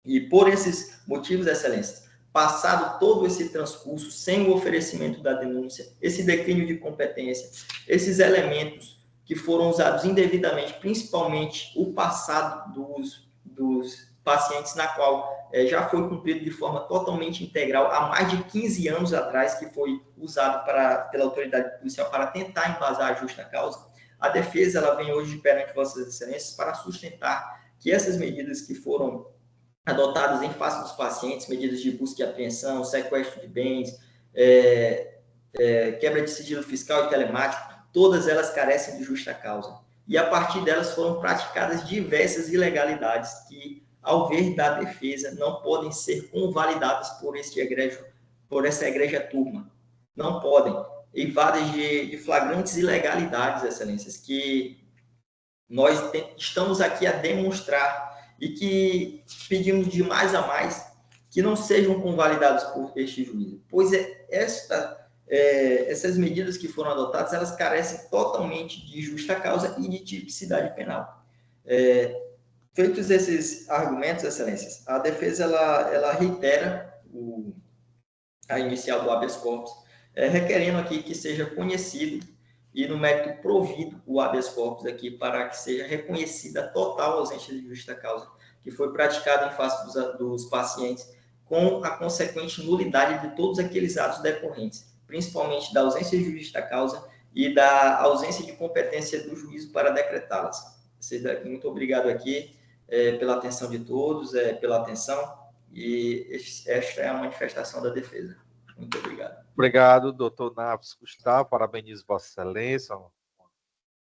E por esses motivos, excelência, passado todo esse transcurso, sem o oferecimento da denúncia, esse declínio de competência, esses elementos que foram usados indevidamente, principalmente o passado dos pacientes, na qual já foi cumprido de forma totalmente integral há mais de 15 anos atrás, que foi usado pela autoridade policial para tentar embasar a justa causa, a defesa ela vem hoje perante Vossas Excelências para sustentar que essas medidas que foram adotadas em face dos pacientes, medidas de busca e apreensão, sequestro de bens, quebra de sigilo fiscal e telemático, todas elas carecem de justa causa. E a partir delas foram praticadas diversas ilegalidades que, ao ver da defesa, não podem ser convalidadas por essa egrégia turma. Não podem. Eivadas de flagrantes ilegalidades, excelências, que nós estamos aqui a demonstrar e que pedimos de mais a mais que não sejam convalidados por este juízo, pois essas medidas que foram adotadas, elas carecem totalmente de justa causa e de tipicidade penal. Feitos esses argumentos, excelências, a defesa ela reitera a inicial do habeas corpus, requerendo aqui que seja conhecido e no mérito provido o habeas corpus aqui para que seja reconhecida a total ausência de justa causa que foi praticada em face dos pacientes, com a consequente nulidade de todos aqueles atos decorrentes, principalmente da ausência de justa causa e da ausência de competência do juízo para decretá-las. Muito obrigado aqui pela atenção de todos, pela atenção, e esta é a manifestação da defesa. Muito obrigado. Obrigado, doutor Naves Gustavo. Parabenizo Vossa Excelência, uma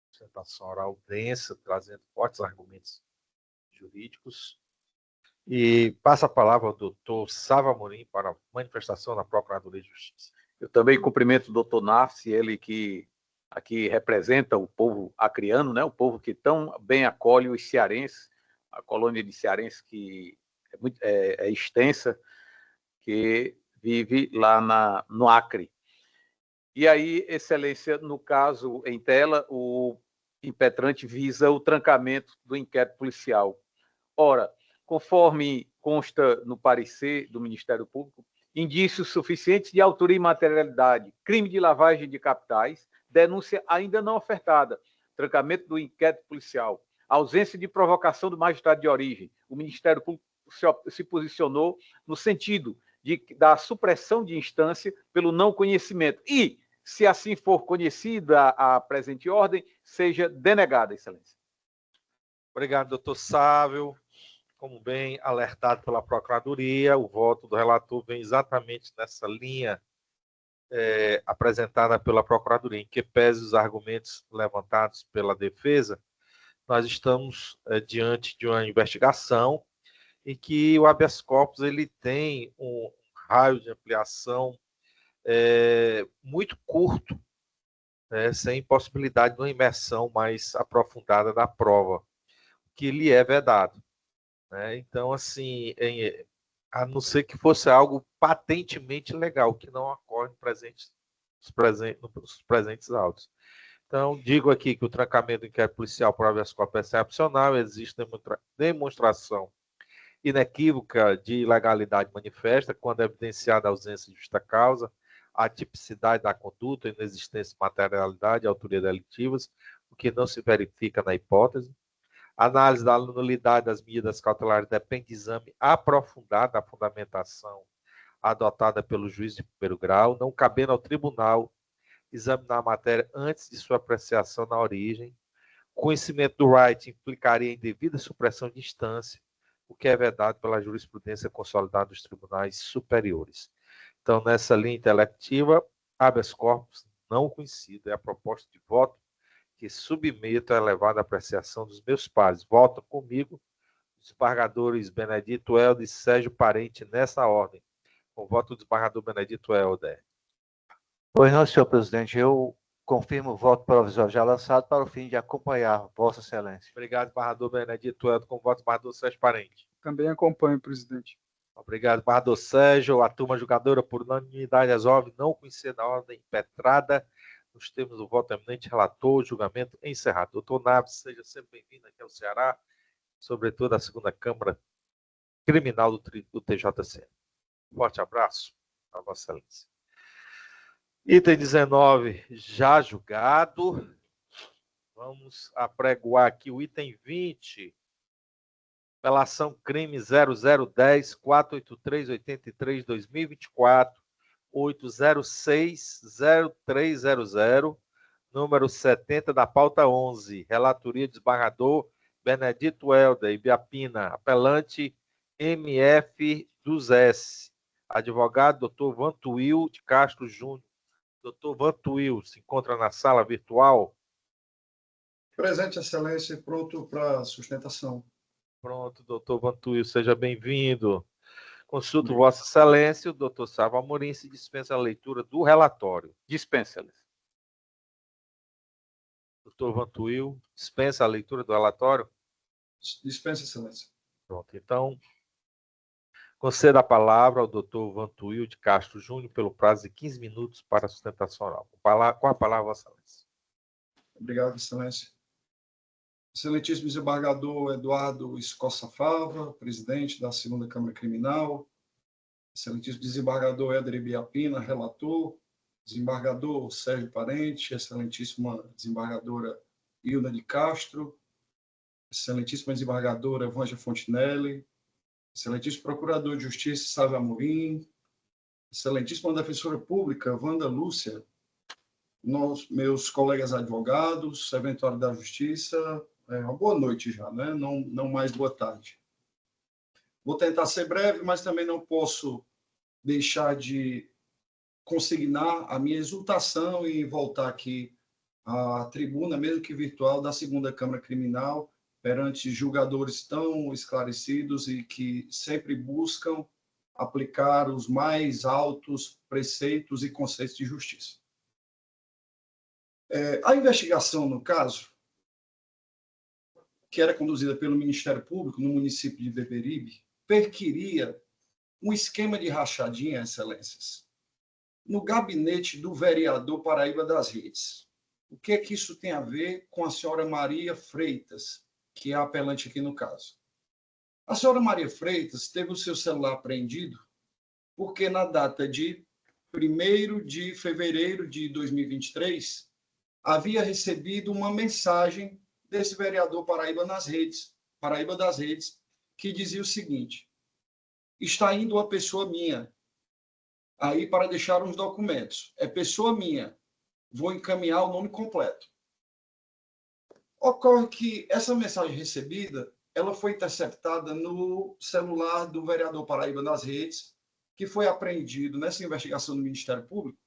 apresentação oral densa, trazendo fortes argumentos jurídicos. E passa a palavra ao doutor Sávio Amorim para a manifestação da Procuradoria de Justiça. Eu também cumprimento o doutor Naves, ele que aqui representa o povo acreano, né? O povo que tão bem acolhe os cearenses, a colônia de cearenses que é extensa, que vive lá no Acre. E aí, excelência, no caso em tela, o impetrante visa o trancamento do inquérito policial. Ora, conforme consta no parecer do Ministério Público, indícios suficientes de autoria e materialidade, crime de lavagem de capitais, denúncia ainda não ofertada, trancamento do inquérito policial, ausência de provocação do magistrado de origem. O Ministério Público se posicionou no sentido da supressão de instância pelo não conhecimento e, se assim for conhecida a presente ordem, seja denegada, excelência. Obrigado, doutor Sávio. Como bem alertado pela Procuradoria, o voto do relator vem exatamente nessa linha apresentada pela Procuradoria, em que pese os argumentos levantados pela defesa, nós estamos diante de uma investigação em que o habeas corpus ele tem um raio de ampliação muito curto, sem possibilidade de uma imersão mais aprofundada da prova, que lhe é vedado. Então, assim, a não ser que fosse algo patentemente legal, que não ocorre nos presentes autos. Então, digo aqui que o trancamento do inquérito policial por habeas corpus é excepcional, existe demonstração inequívoca de ilegalidade manifesta, quando é evidenciada a ausência de justa causa, a tipicidade da conduta, a inexistência de materialidade e autoria delitivas, o que não se verifica na hipótese. A análise da nulidade das medidas cautelares depende de exame aprofundado da fundamentação adotada pelo juiz de primeiro grau, não cabendo ao tribunal examinar a matéria antes de sua apreciação na origem. Conhecimento do right implicaria em devida supressão de instância, o que é vedado pela jurisprudência consolidada dos tribunais superiores. Então, nessa linha intelectiva, habeas corpus não conhecido é a proposta de voto que submeto à elevada apreciação dos meus pares. Votam comigo os desembargadores Benedito Helder e Sérgio Parente nessa ordem. Com o voto do desembargador Benedito Helder. Pois não, senhor presidente, eu confirmo o voto provisório já lançado para o fim de acompanhar Vossa Excelência. Obrigado, desembargador Benedito Helder. Com o voto do desembargador Sérgio Parente. Também acompanho, presidente. Obrigado, desembargador Sérgio. A turma julgadora, por unanimidade, resolve não conhecer da ordem impetrada nos termos do voto eminente relator, julgamento encerrado. Doutor Naves, seja sempre bem-vindo aqui ao Ceará, sobretudo à segunda Câmara Criminal do TJC. Forte abraço a Vossa Excelência. Item 19, já julgado. Vamos apregoar aqui o item 20. pela ação crime 0010-483-83-2024, 806-0300, número 70 da pauta 11, relatoria do desembargador Benedito Helder, Ibiapina, apelante MF dos S, advogado Dr. Vantuil de Castro Júnior. Dr. Vantuil, se encontra na sala virtual? Presente, Excelência, pronto para sustentação. Pronto, doutor Vantuil, seja bem-vindo. Consulto Vossa Excelência, o doutor Sávio Amorim se dispensa a leitura do relatório. Dispensa, Excelência. Doutor Vantuil, dispensa a leitura do relatório? Dispensa, Excelência. Pronto, então, conceda a palavra ao doutor Vantuil de Castro Júnior pelo prazo de 15 minutos para a sustentação oral. Com a palavra, Vossa Excelência. Obrigado, Excelência. Excelentíssimo desembargador Eduardo Escossa Fava, presidente da Segunda Câmara Criminal, excelentíssimo desembargador Éder Ibiapina, relator, desembargador Sérgio Parente, excelentíssima desembargadora Hilda de Castro, excelentíssima desembargadora Vânia Fontinelli, excelentíssimo procurador de Justiça Sávio Amorim, excelentíssima defensora pública Wanda Lúcia, meus colegas advogados, serventuário da Justiça, uma boa noite já, né? Não mais boa tarde. Vou tentar ser breve, mas também não posso deixar de consignar a minha exultação em voltar aqui à tribuna, mesmo que virtual, da Segunda Câmara Criminal, perante julgadores tão esclarecidos e que sempre buscam aplicar os mais altos preceitos e conceitos de justiça. A investigação, no caso, que era conduzida pelo Ministério Público no município de Beberibe, perquiria um esquema de rachadinha, Excelências, no gabinete do vereador Paraíba das Redes. O que é que isso tem a ver com a senhora Maria Freitas, que é a apelante aqui no caso? A senhora Maria Freitas teve o seu celular apreendido porque na data de 1º de fevereiro de 2023, havia recebido uma mensagem desse vereador Paraíba das Redes, que dizia o seguinte: está indo uma pessoa minha aí para deixar uns documentos. É pessoa minha. Vou encaminhar o nome completo. Ocorre que essa mensagem recebida, ela foi interceptada no celular do vereador Paraíba das Redes, que foi apreendido nessa investigação do Ministério Público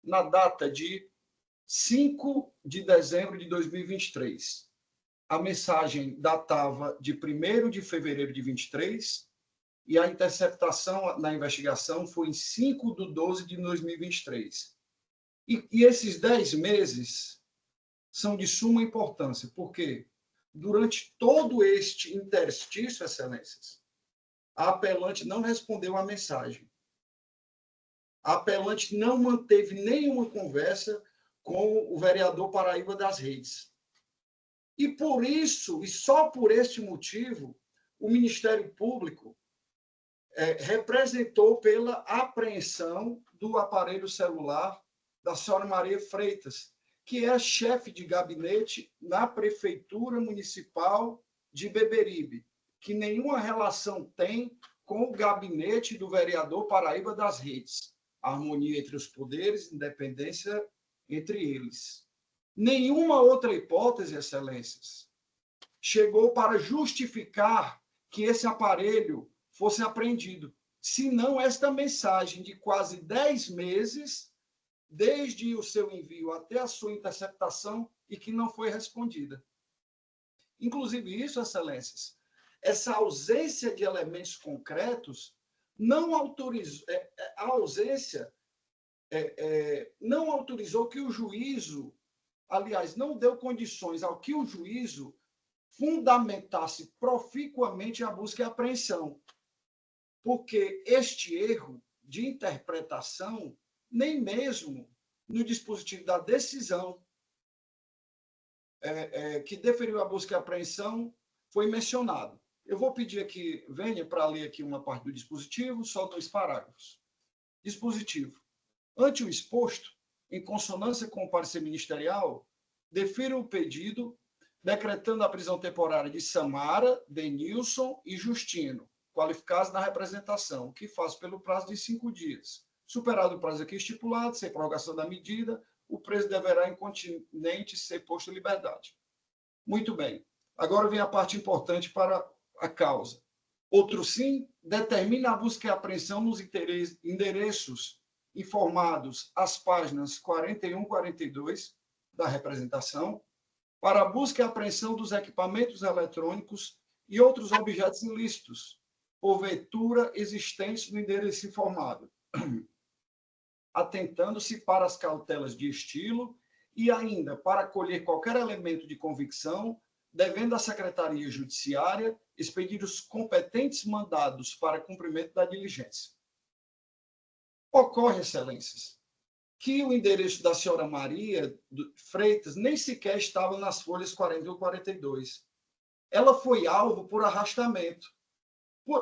na data de 5 de dezembro de 2023. A mensagem datava de 1º de fevereiro de 23 e a interceptação na investigação foi em 5 de 12 de 2023. E esses 10 meses são de suma importância, porque durante todo este interstício, Excelências, a apelante não respondeu à mensagem. A apelante não manteve nenhuma conversa com o vereador Paraíba das Redes. E por isso, e só por este motivo, o Ministério Público representou pela apreensão do aparelho celular da senhora Maria Freitas, que é chefe de gabinete na Prefeitura Municipal de Beberibe, que nenhuma relação tem com o gabinete do vereador Paraíba das Redes. Harmonia entre os poderes, independência entre eles. Nenhuma outra hipótese, Excelências, chegou para justificar que esse aparelho fosse apreendido, senão esta mensagem de quase 10 meses, desde o seu envio até a sua interceptação, e que não foi respondida. Inclusive isso, Excelências, essa ausência de elementos concretos não autorizou, a ausência não autorizou que o juízo, aliás, não deu condições ao que o juízo fundamentasse proficuamente a busca e apreensão, porque este erro de interpretação, nem mesmo no dispositivo da decisão que deferiu a busca e apreensão, foi mencionado. Eu vou pedir aqui, venha para ler aqui uma parte do dispositivo, só 2 parágrafos. Dispositivo. Ante o exposto, em consonância com o parecer ministerial, defiro o pedido decretando a prisão temporária de Samara, Denilson e Justino, qualificados na representação, o que faz pelo prazo de 5 dias. Superado o prazo aqui estipulado, sem prorrogação da medida, o preso deverá incontinente ser posto em liberdade. Muito bem. Agora vem a parte importante para a causa. Outro sim, determina a busca e apreensão nos endereços informados às páginas 41 e 42 da representação, para a busca e apreensão dos equipamentos eletrônicos e outros objetos ilícitos, porventura existentes no endereço informado, atentando-se para as cautelas de estilo e ainda para colher qualquer elemento de convicção, devendo a Secretaria Judiciária expedir os competentes mandados para cumprimento da diligência. Ocorre, excelências, que o endereço da senhora Maria Freitas nem sequer estava nas folhas 41 e 42. Ela foi alvo por arrastamento,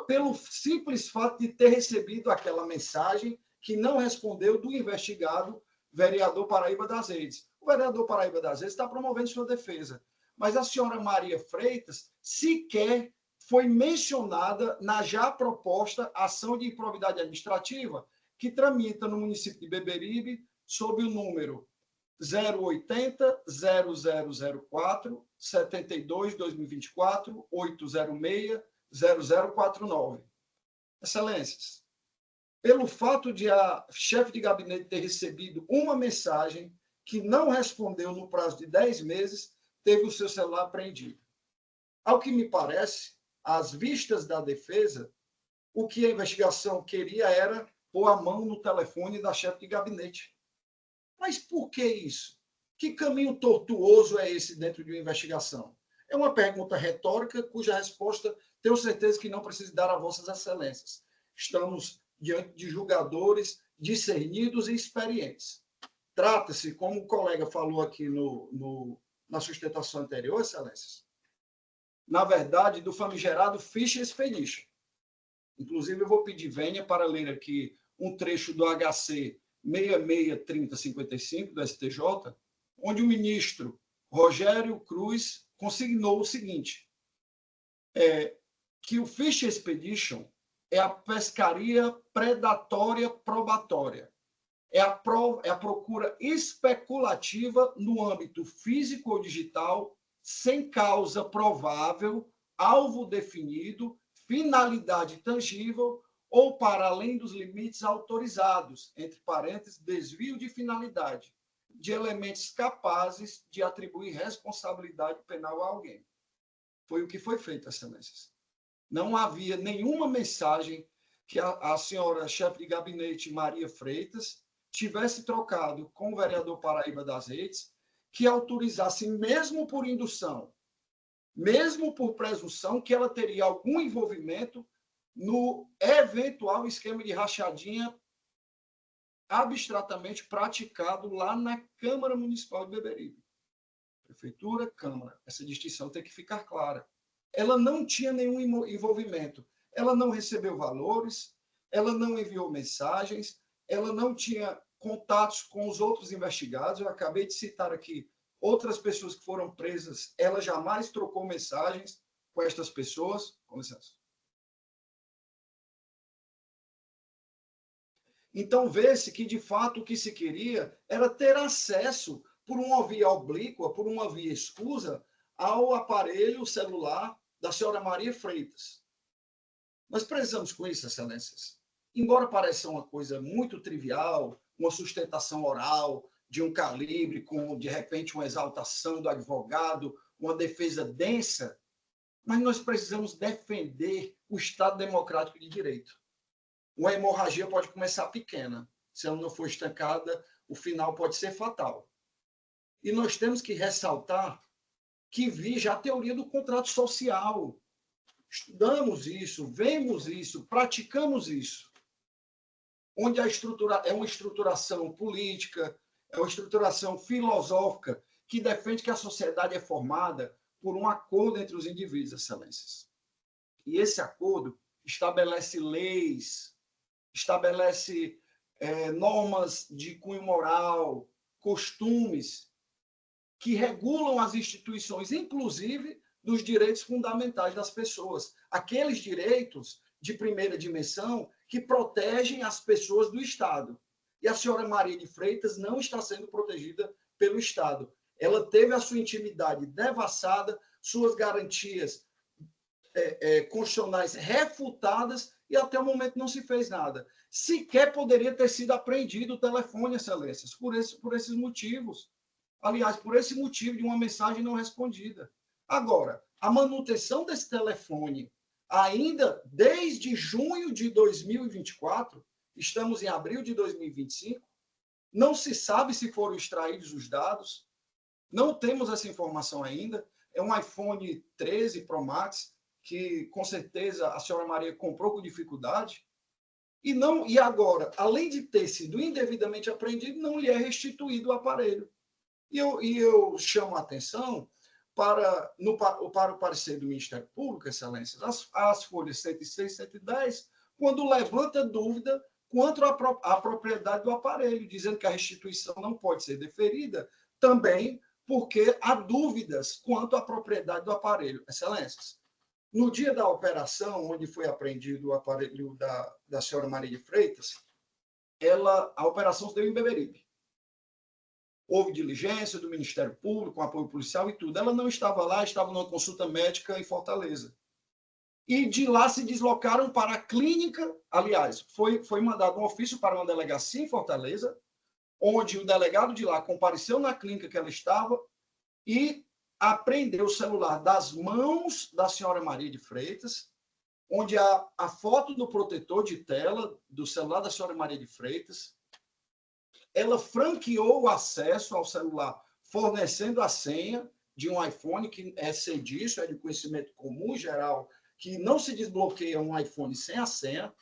pelo simples fato de ter recebido aquela mensagem que não respondeu do investigado vereador Paraíba das Redes. O vereador Paraíba das Redes está promovendo sua defesa, mas a senhora Maria Freitas sequer foi mencionada na já proposta ação de improbidade administrativa que tramita no município de Beberibe sob o número 080 0004 72 2024 806 0049. Excelências, pelo fato de a chefe de gabinete ter recebido uma mensagem que não respondeu no prazo de 10 meses, teve o seu celular apreendido. Ao que me parece, às vistas da defesa, o que a investigação queria era pôr a mão no telefone da chefe de gabinete. Mas por que isso? Que caminho tortuoso é esse dentro de uma investigação? É uma pergunta retórica cuja resposta tenho certeza que não preciso dar a vossas excelências. Estamos diante de julgadores discernidos e experientes. Trata-se, como o colega falou aqui na sustentação anterior, excelências, na verdade, do famigerado Ficha Expedition. Inclusive, eu vou pedir vênia para ler aqui um trecho do HC 663055 do STJ, onde o ministro Rogério Cruz consignou o seguinte, que o Fish Expedition é a pescaria predatória probatória, é a procura especulativa no âmbito físico ou digital, sem causa provável, alvo definido, finalidade tangível ou para além dos limites autorizados, entre parênteses, desvio de finalidade, de elementos capazes de atribuir responsabilidade penal a alguém. Foi o que foi feito, excelências. Não havia nenhuma mensagem que a senhora chefe de gabinete Maria Freitas tivesse trocado com o vereador Paraíba das Redes que autorizasse, mesmo por indução, mesmo por presunção, que ela teria algum envolvimento no eventual esquema de rachadinha abstratamente praticado lá na Câmara Municipal de Beberibe. Prefeitura, Câmara. Essa distinção tem que ficar clara. Ela não tinha nenhum envolvimento. Ela não recebeu valores, ela não enviou mensagens, ela não tinha contatos com os outros investigados. Eu acabei de citar aqui outras pessoas que foram presas. Ela jamais trocou mensagens com estas pessoas. Com licença. Então, vê-se que, de fato, o que se queria era ter acesso, por uma via oblíqua, por uma via escusa, ao aparelho celular da senhora Maria Freitas. Nós precisamos com isso, excelências. Embora pareça uma coisa muito trivial, uma sustentação oral de um calibre, com, de repente, uma exaltação do advogado, uma defesa densa, mas nós precisamos defender o Estado democrático de direito. Uma hemorragia pode começar pequena. Se ela não for estancada, o final pode ser fatal. E nós temos que ressaltar que vige a teoria do contrato social. Estudamos isso, vemos isso, praticamos isso. Onde a estrutura é uma estruturação política, é uma estruturação filosófica que defende que a sociedade é formada por um acordo entre os indivíduos, excelências. E esse acordo estabelece leis, estabelece normas de cunho moral, costumes, que regulam as instituições, inclusive dos direitos fundamentais das pessoas, aqueles direitos de primeira dimensão que protegem as pessoas do Estado. E a senhora Maria de Freitas não está sendo protegida pelo Estado. Ela teve a sua intimidade devassada, suas garantias constitucionais refutadas e até o momento não se fez nada. Sequer poderia ter sido apreendido o telefone, excelências, por esses motivos. Aliás, por esse motivo de uma mensagem não respondida. Agora, a manutenção desse telefone, ainda desde junho de 2024, estamos em abril de 2025, não se sabe se foram extraídos os dados, não temos essa informação ainda. É um iPhone 13 Pro Max, que com certeza a senhora Maria comprou com dificuldade, e agora, além de ter sido indevidamente apreendido, não lhe é restituído o aparelho. E eu chamo a atenção para o parecer do Ministério Público, excelências, as folhas 106 e 110, quando levanta dúvida quanto à propriedade do aparelho, dizendo que a restituição não pode ser deferida, também porque há dúvidas quanto à propriedade do aparelho. Excelências, no dia da operação, onde foi apreendido o aparelho da senhora Maria de Freitas, a operação se deu em Beberibe. Houve diligência do Ministério Público, com apoio policial e tudo. Ela não estava lá, estava numa consulta médica em Fortaleza. E de lá se deslocaram para a clínica. Aliás, foi mandado um ofício para uma delegacia em Fortaleza, onde o delegado de lá compareceu na clínica que ela estava e apreendeu o celular das mãos da senhora Maria de Freitas, onde a foto do protetor de tela do celular da senhora Maria de Freitas. Ela franqueou o acesso ao celular, fornecendo a senha de um iPhone, que é disso, é de conhecimento comum geral, que não se desbloqueia um iPhone sem a senha.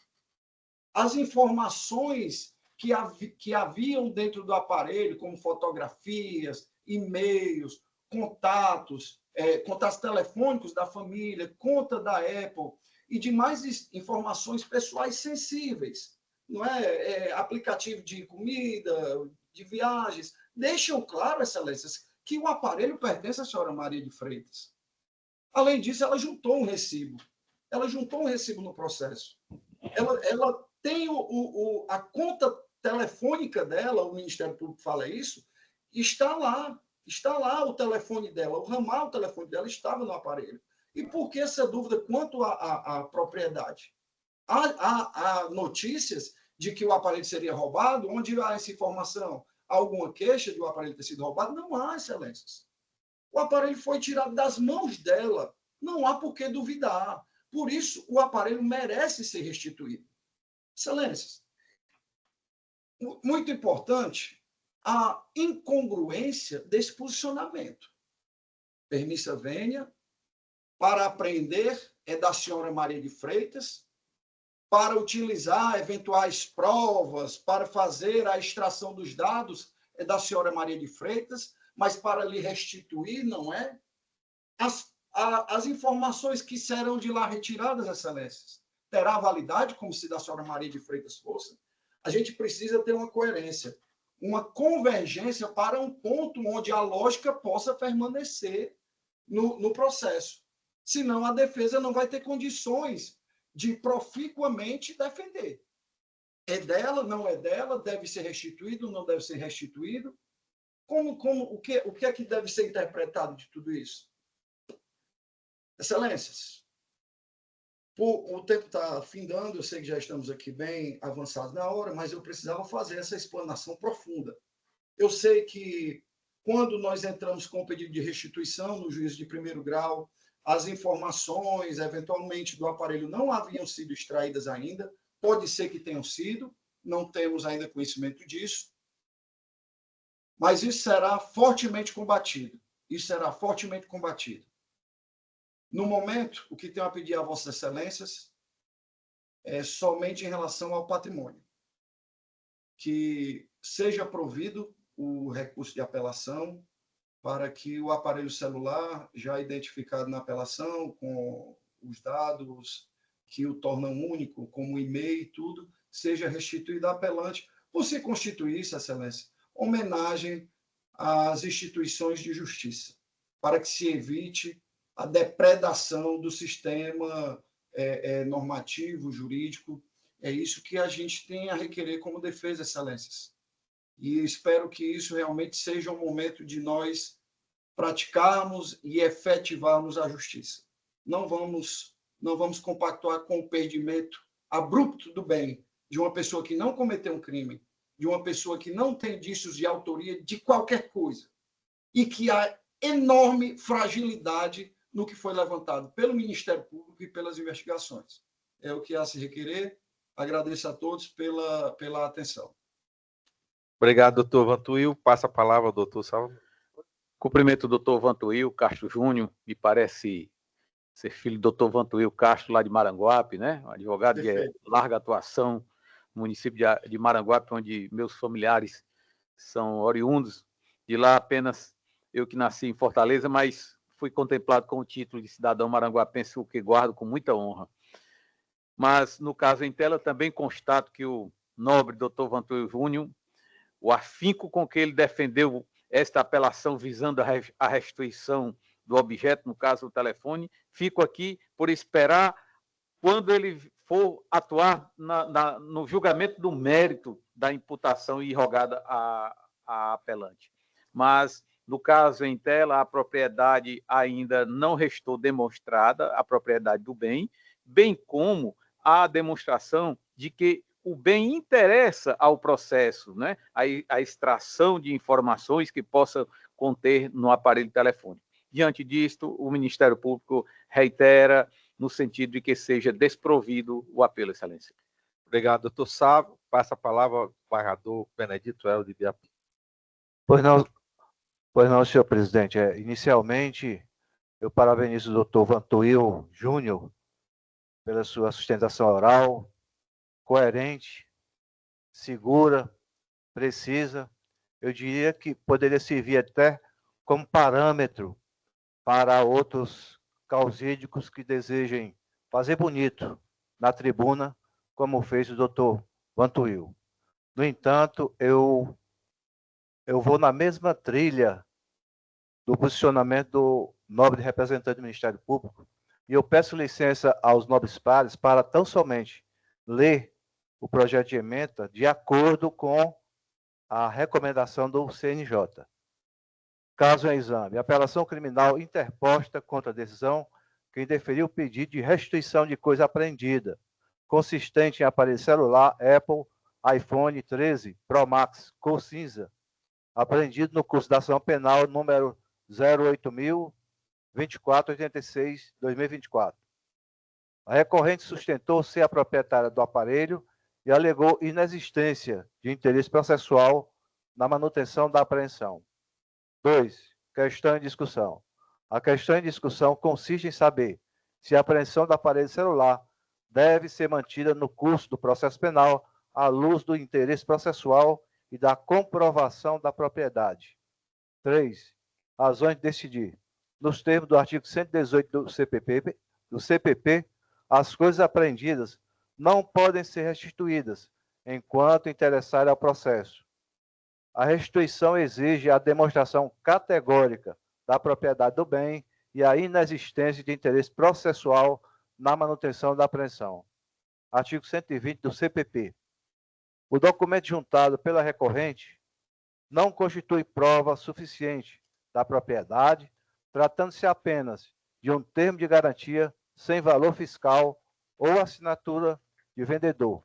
As informações que haviam dentro do aparelho, como fotografias, e-mails, contatos telefônicos da família, conta da Apple e demais informações pessoais sensíveis, não é? Aplicativo de comida, de viagens, deixam claro, excelências, que o aparelho pertence à senhora Maria de Freitas. Além disso, ela juntou um recibo. Ela juntou um recibo no processo. Ela tem a conta telefônica dela, o Ministério Público fala isso, está lá o telefone dela, o ramal do telefone dela estava no aparelho. E por que essa dúvida quanto à propriedade? Há notícias de que o aparelho seria roubado? Onde há essa informação? Há alguma queixa de o aparelho ter sido roubado? Não há, excelências. O aparelho foi tirado das mãos dela. Não há por que duvidar. Por isso, o aparelho merece ser restituído. Excelências, muito importante a incongruência desse posicionamento. Permissa vênia, para apreender é da senhora Maria de Freitas, para utilizar eventuais provas, para fazer a extração dos dados é da senhora Maria de Freitas, mas para lhe restituir, não é? As informações que serão de lá retiradas, excelências, terá validade, como se da senhora Maria de Freitas fosse? A gente precisa ter uma coerência, uma convergência para um ponto onde a lógica possa permanecer no processo. Senão, a defesa não vai ter condições de proficuamente defender. É dela, não é dela, deve ser restituído, não deve ser restituído? O que é que deve ser interpretado de tudo isso? Excelências, o tempo está findando, eu sei que já estamos aqui bem avançados na hora, mas eu precisava fazer essa explanação profunda. Eu sei que quando nós entramos com o pedido de restituição no juízo de primeiro grau, as informações, eventualmente, do aparelho não haviam sido extraídas ainda, pode ser que tenham sido, não temos ainda conhecimento disso, mas isso será fortemente combatido. Isso será fortemente combatido. No momento, o que tenho a pedir a Vossas Excelências é somente em relação ao patrimônio, que seja provido o recurso de apelação para que o aparelho celular, já identificado na apelação, com os dados que o tornam único, como e-mail e tudo, seja restituído ao apelante, por se constituir, Excelência, homenagem às instituições de justiça, para que se evite a depredação do sistema normativo, jurídico. É isso que a gente tem a requerer como defesa, excelências. E espero que isso realmente seja um momento de nós praticarmos e efetivarmos a justiça. Não vamos compactuar com o perdimento abrupto do bem de uma pessoa que não cometeu um crime, de uma pessoa que não tem indícios de autoria de qualquer coisa, e que há enorme fragilidade no que foi levantado pelo Ministério Público e pelas investigações. É o que há a se requerer. Agradeço a todos pela atenção. Obrigado, doutor Vantuil. Passa a palavra ao doutor Salvo. Cumprimento o doutor Vantuil Castro Júnior, me parece ser filho do doutor Vantuil Castro, lá de Maranguape, né? Um advogado de larga atuação no município de Maranguape, onde meus familiares são oriundos. De lá apenas eu que nasci em Fortaleza, mas fui contemplado com o título de cidadão maranguapense, o que guardo com muita honra. Mas, no caso em tela, também constato que o nobre doutor Vantuil Júnior, o afinco com que ele defendeu esta apelação visando a restituição do objeto, no caso o telefone, fico aqui por esperar quando ele for atuar no julgamento do mérito da imputação irrogada à apelante. Mas, no caso em tela, a propriedade ainda não restou demonstrada, a propriedade do bem, bem como a demonstração de que o bem interessa ao processo, né? A extração de informações que possa conter no aparelho telefônico. Diante disto, o Ministério Público reitera no sentido de que seja desprovido o apelo, excelência. Obrigado, doutor Sávio. Passa a palavra ao embargador Benedito El de Ibiapina. Pois não, senhor presidente. Inicialmente, eu parabenizo o doutor Vantuil Júnior pela sua sustentação oral, coerente, segura, precisa. Eu diria que poderia servir até como parâmetro para outros causídicos que desejem fazer bonito na tribuna, como fez o doutor Vantuil. No entanto, eu vou na mesma trilha do posicionamento do nobre representante do Ministério Público, e eu peço licença aos nobres pares para tão somente ler o projeto de ementa de acordo com a recomendação do CNJ. Caso em exame, apelação criminal interposta contra a decisão que indeferiu o pedido de restituição de coisa apreendida, consistente em aparelho celular Apple iPhone 13 Pro Max cor cinza, apreendido no curso da ação penal número 08000-2486-2024. A recorrente sustentou ser a proprietária do aparelho e alegou inexistência de interesse processual na manutenção da apreensão. 2. Questão em discussão. A questão em discussão consiste em saber se a apreensão do aparelho celular deve ser mantida no curso do processo penal à luz do interesse processual e da comprovação da propriedade. 3. Razões de decidir. Nos termos do artigo 118 do CPP, as coisas apreendidas não podem ser restituídas enquanto interessarem ao processo. A restituição exige a demonstração categórica da propriedade do bem e a inexistência de interesse processual na manutenção da apreensão. Artigo 120 do CPP. O documento juntado pela recorrente não constitui prova suficiente da propriedade, tratando-se apenas de um termo de garantia sem valor fiscal ou assinatura de vendedor.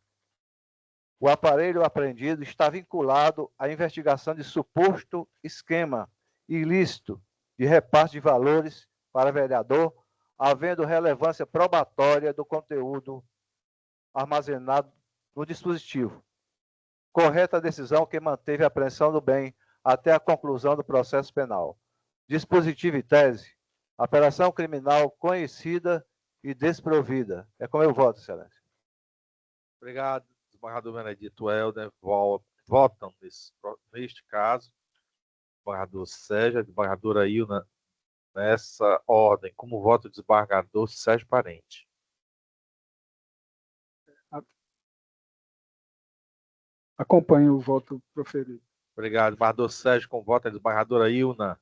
O aparelho apreendido está vinculado à investigação de suposto esquema ilícito de repasse de valores para vereador, havendo relevância probatória do conteúdo armazenado no dispositivo. Correta a decisão que manteve a apreensão do bem até a conclusão do processo penal. Dispositivo e tese. Apelação criminal conhecida e desprovida. É como eu voto, excelência. Obrigado, desembargador Benedito Helder. Votam neste caso, desembargador Sérgio, desembargadora Ilna, nessa ordem, como voto do desembargador Sérgio Parente. Acompanho o voto proferido. Obrigado. Embargador Sérgio, com voto. A desembargadora Ilna.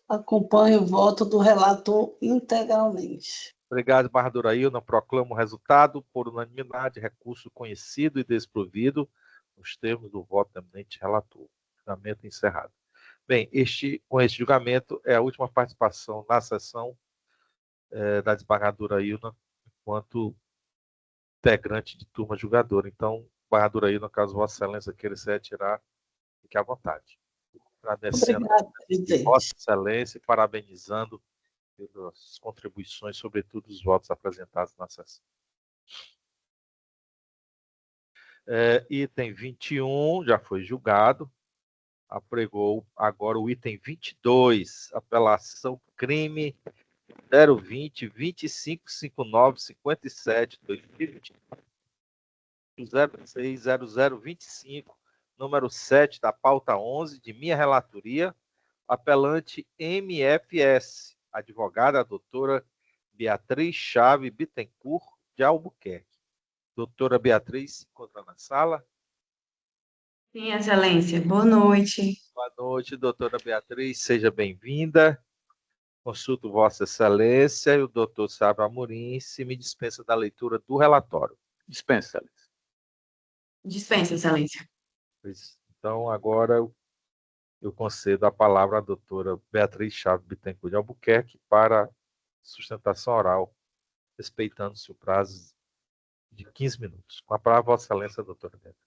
Acompanho o voto do relator integralmente. Obrigado, embargadora Ilna. Proclamo o resultado por unanimidade, recurso conhecido e desprovido, nos termos do voto do eminente relator. Julgamento encerrado. Bem, com este julgamento é a última participação na sessão da desembargadora Ilna, enquanto integrante de turma julgadora. Então, embargadora Ilna, caso Vossa Excelência queira se retirar, fique à vontade. Agradecendo a Vossa Excelência e parabenizando pelas contribuições, sobretudo os votos apresentados na sessão. Item 21 já foi julgado. Apregou agora o item 22, apelação crime 020 2559 57 2020 060025, número 7 da pauta 11 de minha relatoria, apelante MFS, advogada doutora Beatriz Chaves Bittencourt de Albuquerque. Doutora Beatriz se encontra na sala? Sim, Excelência. Boa noite. Boa noite, doutora Beatriz. Seja bem-vinda. Consulto Vossa Excelência e o doutor Sábio Amorim se me dispensa da leitura do relatório. Dispensa, Excelência. Dispensa, Excelência. Então, agora eu concedo a palavra à doutora Beatriz Chaves Bittencourt de Albuquerque para sustentação oral, respeitando-se o prazo de 15 minutos. Com a palavra, Vossa Excelência, doutora Beatriz.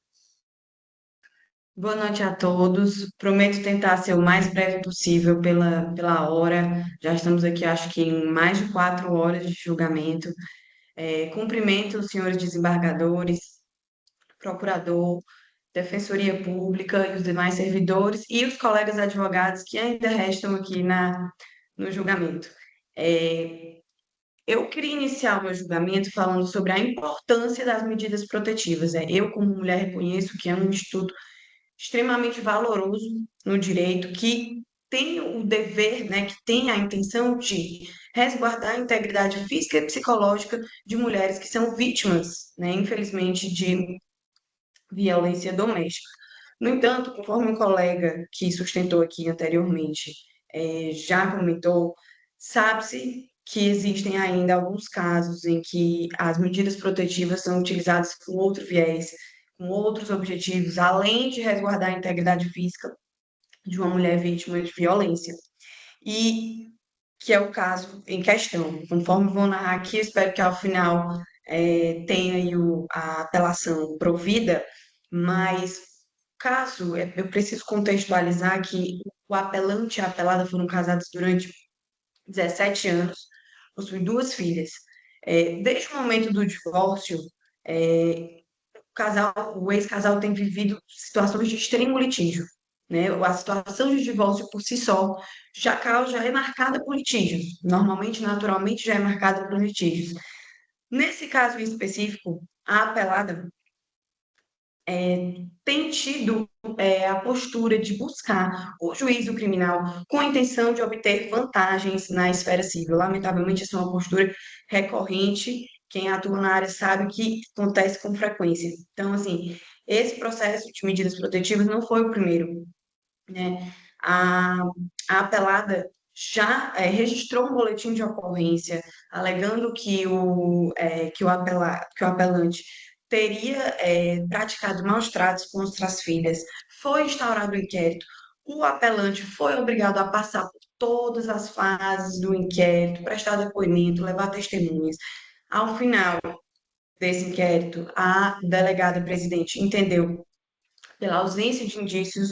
Boa noite a todos. Prometo tentar ser o mais breve possível pela hora. Já estamos aqui, acho que em mais de 4 horas de julgamento. Cumprimento os senhores desembargadores, procurador, Defensoria Pública e os demais servidores e os colegas advogados que ainda restam aqui no julgamento. Eu queria iniciar o meu julgamento falando sobre a importância das medidas protetivas. Eu, como mulher, reconheço que é um instituto extremamente valoroso no direito, que tem o dever, que tem a intenção de resguardar a integridade física e psicológica de mulheres que são vítimas, infelizmente, de violência doméstica. No entanto, conforme um colega que sustentou aqui anteriormente já comentou, sabe-se que existem ainda alguns casos em que as medidas protetivas são utilizadas com outro viés, com outros objetivos, além de resguardar a integridade física de uma mulher vítima de violência. E que é o caso em questão. Conforme vou narrar aqui, espero que ao final tenha aí a apelação provida, mas caso, eu preciso contextualizar que o apelante e a apelada foram casados durante 17 anos, possuem 2 filhas. Desde o momento do divórcio, o ex-casal tem vivido situações de extremo litígio. A situação de divórcio por si só já é marcada por litígios. Normalmente, naturalmente, já é marcada por litígios. Nesse caso em específico, a apelada tem tido a postura de buscar o juízo criminal com a intenção de obter vantagens na esfera civil. Lamentavelmente, essa é uma postura recorrente. Quem atua na área sabe que acontece com frequência. Então, assim, esse processo de medidas protetivas não foi o primeiro. A apelada já registrou um boletim de ocorrência alegando que o apelante teria praticado maus tratos contra as filhas. Foi instaurado o inquérito. O apelante foi obrigado a passar por todas as fases do inquérito, prestar depoimento, levar testemunhas. Ao final desse inquérito, a delegada presidente entendeu, pela ausência de indícios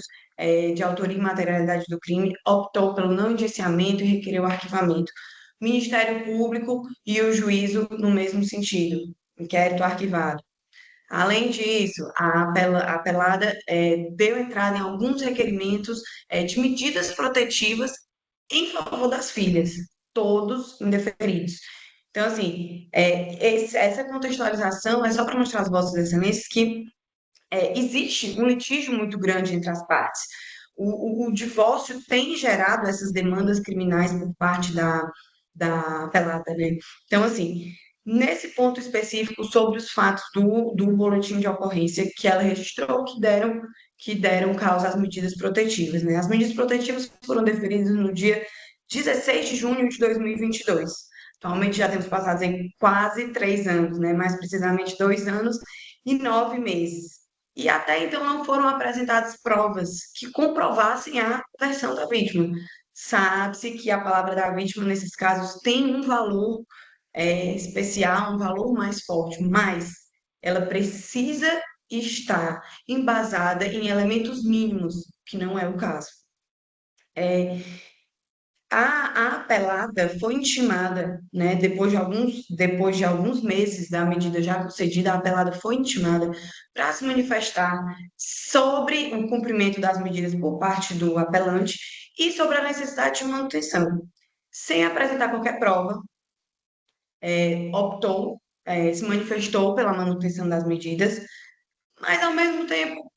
de autoria e materialidade do crime, optou pelo não indiciamento e requereu arquivamento. O Ministério Público e o juízo no mesmo sentido, inquérito arquivado. Além disso, a apelada deu entrada em alguns requerimentos de medidas protetivas em favor das filhas, todos indeferidos. Então, assim, essa contextualização é só para mostrar às vossas excelências que existe um litígio muito grande entre as partes. O divórcio tem gerado essas demandas criminais por parte da apelada, Então, assim, nesse ponto específico, sobre os fatos do boletim de ocorrência que ela registrou, que deram causa às medidas protetivas, né? As medidas protetivas foram deferidas no dia 16 de junho de 2022. Atualmente já temos passado em quase 3 anos, né? Mais precisamente 2 anos e 9 meses. E até então não foram apresentadas provas que comprovassem a versão da vítima. Sabe-se que a palavra da vítima, nesses casos, tem um valor especial, um valor mais forte, mas ela precisa estar embasada em elementos mínimos, que não é o caso. A apelada foi intimada, né, depois de alguns meses da medida já concedida, a apelada foi intimada para se manifestar sobre o cumprimento das medidas por parte do apelante e sobre a necessidade de manutenção. Sem apresentar qualquer prova, se manifestou pela manutenção das medidas, mas, ao mesmo tempo,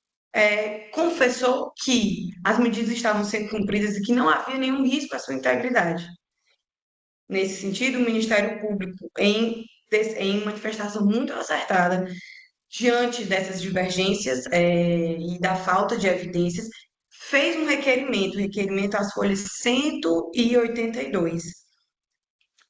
confessou que as medidas estavam sendo cumpridas e que não havia nenhum risco à sua integridade. Nesse sentido, o Ministério Público, em manifestação muito acertada, diante dessas divergências e da falta de evidências, fez um requerimento às folhas 182,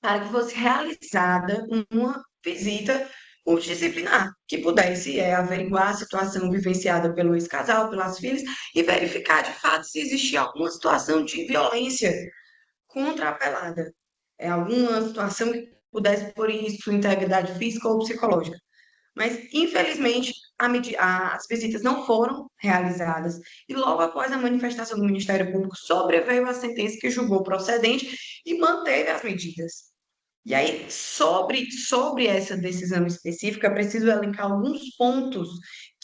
para que fosse realizada uma visita multidisciplinar, que pudesse averiguar a situação vivenciada pelo ex-casal, pelas filhas, e verificar, de fato, se existia alguma situação de violência contra a apelada, alguma situação que pudesse pôr em risco sua integridade física ou psicológica. Mas, infelizmente, as visitas não foram realizadas e, logo após a manifestação do Ministério Público, sobreveio a sentença que julgou procedente e manteve as medidas. E aí, sobre essa decisão específica, é preciso elencar alguns pontos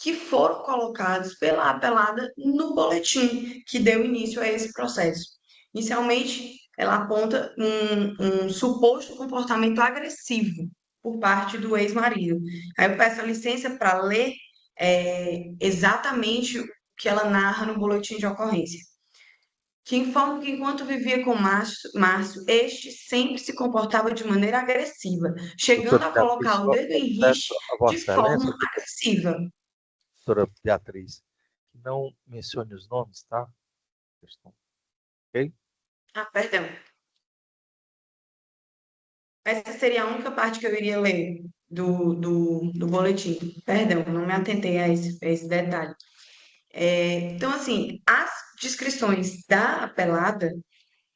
que foram colocados pela apelada no boletim que deu início a esse processo. Inicialmente, ela aponta um suposto comportamento agressivo por parte do ex-marido. Aí eu peço a licença para ler exatamente o que ela narra no boletim de ocorrência. Que informa que, enquanto vivia com Márcio, este sempre se comportava de maneira agressiva, chegando a colocar o dedo em rixe de forma agressiva. Doutora Beatriz, que não mencione os nomes, tá? Ok? Perdão. Essa seria a única parte que eu iria ler do boletim. Perdão, não me atentei a esse detalhe. Então, assim, as descrições da apelada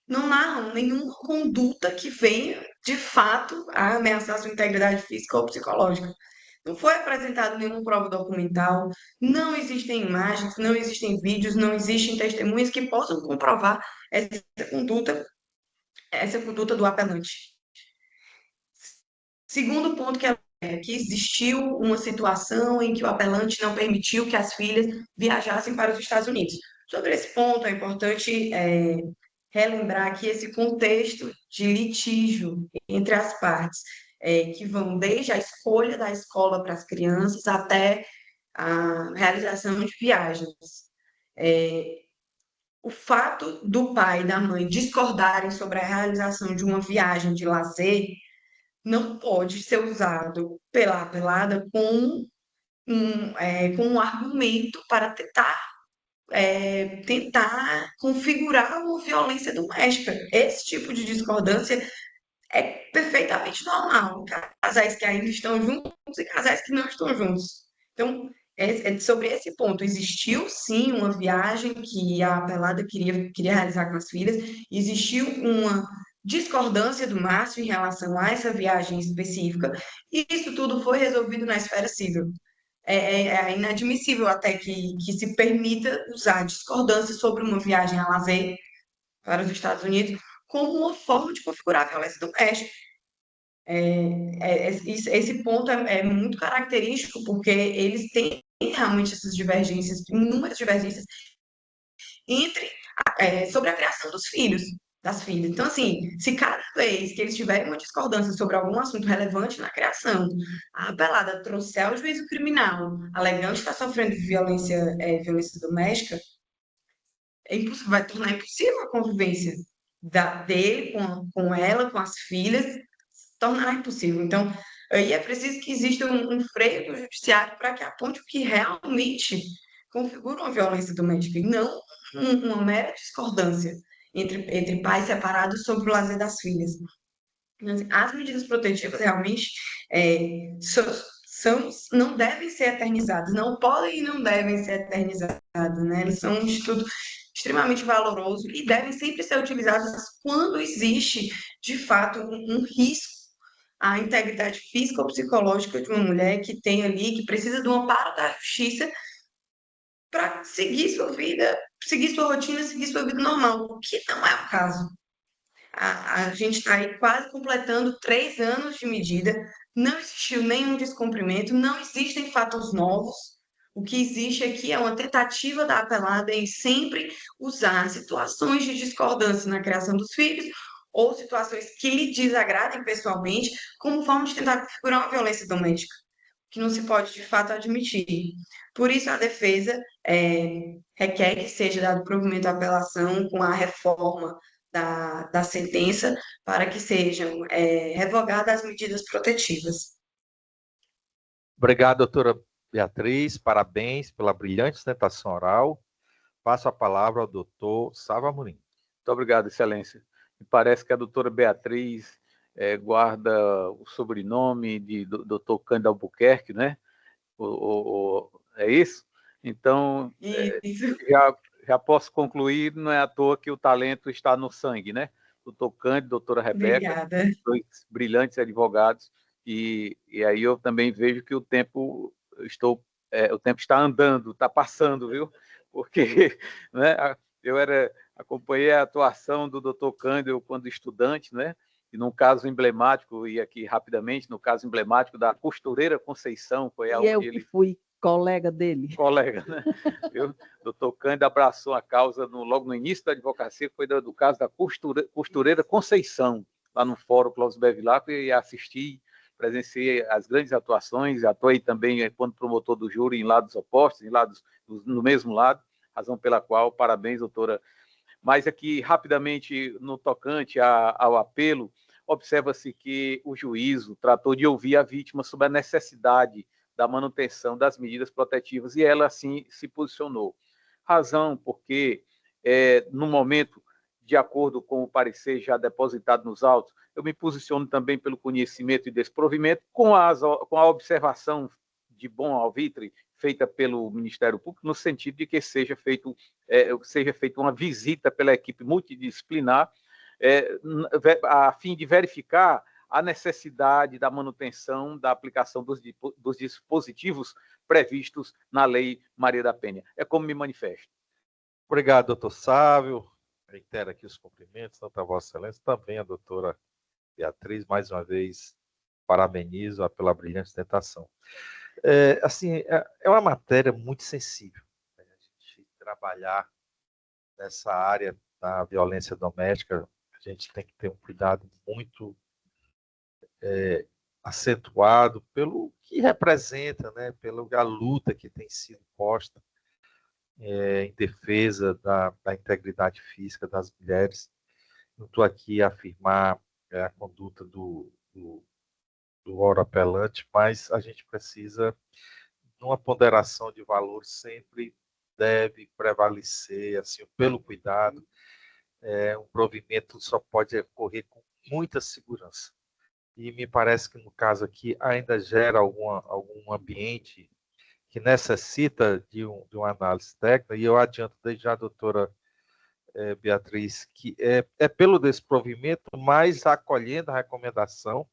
não narram nenhuma conduta que venha, de fato, a ameaçar sua integridade física ou psicológica. Não foi apresentado nenhuma prova documental, não existem imagens, não existem vídeos, não existem testemunhas que possam comprovar essa conduta do apelante. Segundo ponto que existiu uma situação em que o apelante não permitiu que as filhas viajassem para os Estados Unidos. Sobre esse ponto, é importante relembrar aqui esse contexto de litígio entre as partes, que vão desde a escolha da escola para as crianças até a realização de viagens. O fato do pai e da mãe discordarem sobre a realização de uma viagem de lazer não pode ser usado pela apelada como um argumento para tentar configurar uma violência doméstica. Esse tipo de discordância é perfeitamente normal. Casais que ainda estão juntos e casais que não estão juntos. Então, sobre esse ponto, existiu sim uma viagem que a apelada queria realizar com as filhas, existiu uma discordância do Márcio em relação a essa viagem específica, e isso tudo foi resolvido na esfera civil. É inadmissível até que se permita usar discordância sobre uma viagem a lazer para os Estados Unidos como uma forma de configurar a violência doméstica. Esse ponto é muito característico, porque eles têm realmente essas divergências, inúmeras divergências, sobre a criação dos filhos, das filhas. Então, assim, se cada vez que eles tiverem uma discordância sobre algum assunto relevante na criação, a apelada trouxer ao juízo criminal, alegando que está sofrendo violência doméstica, vai tornar impossível a convivência dele com ela, com as filhas, se tornará impossível. Então, aí é preciso que exista um freio do judiciário para que aponte o que realmente configura uma violência doméstica e não uma mera discordância entre pais separados sobre o lazer das filhas. As medidas protetivas realmente não devem ser eternizadas, não podem e não devem ser eternizadas, né? Eles são um instituto extremamente valoroso e devem sempre ser utilizados quando existe, de fato, um risco à integridade física ou psicológica de uma mulher que tem ali, que precisa do amparo da justiça para seguir sua vida, seguir sua rotina, seguir sua vida normal, o que não é o caso. A gente está aí quase completando 3 anos de medida, não existiu nenhum descumprimento, não existem fatos novos. O que existe aqui é uma tentativa da apelada em sempre usar situações de discordância na criação dos filhos ou situações que lhe desagradem pessoalmente como forma de tentar configurar uma violência doméstica, que não se pode de fato admitir. Por isso, a defesa requer que seja dado provimento à apelação com a reforma da sentença para que sejam revogadas as medidas protetivas. Obrigado, doutora Beatriz. Parabéns pela brilhante sustentação oral. Passo a palavra ao doutor Sávio Amorim. Muito obrigado, Excelência. Me parece que a doutora Beatriz guarda o sobrenome de doutor Cândido Albuquerque, né? É isso? Então, Isso. já posso concluir, não é à toa que o talento está no sangue, né? Doutor Cândido, doutora Rebeca, Obrigada. dois brilhantes advogados, e aí eu também vejo que o tempo está andando, está passando, viu? Porque né, acompanhei a atuação do doutor Cândido quando estudante, né? E num caso emblemático, e aqui rapidamente, no caso emblemático da costureira Conceição, foi E eu que fui colega dele. Colega, né? O doutor Cândido abraçou a causa logo no início da advocacia, que foi do caso da costureira Conceição, lá no Fórum Clóvis Bevilacqua, e assisti, presenciei as grandes atuações, atuei também quando promotor do júri em lados opostos, no mesmo lado, razão pela qual, parabéns, doutora. Mas aqui, rapidamente, no tocante ao apelo, observa-se que o juízo tratou de ouvir a vítima sobre a necessidade da manutenção das medidas protetivas, e ela, assim, se posicionou. Razão porque, no momento, de acordo com o parecer já depositado nos autos, eu me posiciono também pelo conhecimento e desprovimento, com a observação de bom alvitre feita pelo Ministério Público, no sentido de que seja feita uma visita pela equipe multidisciplinar, a fim de verificar a necessidade da manutenção da aplicação dos dispositivos previstos na Lei Maria da Penha. É como me manifesto. Obrigado, doutor Sávio. Reitero aqui os cumprimentos, tanto a Vossa Excelência, também a doutora Beatriz, mais uma vez, parabenizo-a pela brilhante sustentação. É uma matéria muito sensível, né? A gente trabalhar nessa área da violência doméstica, a gente tem que ter um cuidado muito acentuado pelo que representa, né? Pela luta que tem sido posta em defesa da integridade física das mulheres. Não estou aqui a afirmar a conduta do oro apelante, mas a gente precisa, numa ponderação de valor, sempre deve prevalecer, assim, pelo cuidado. Um provimento só pode ocorrer com muita segurança. E me parece que, no caso aqui, ainda gera algum ambiente que necessita de uma análise técnica, e eu adianto desde já a doutora Beatriz, que é pelo desprovimento, mas acolhendo a recomendação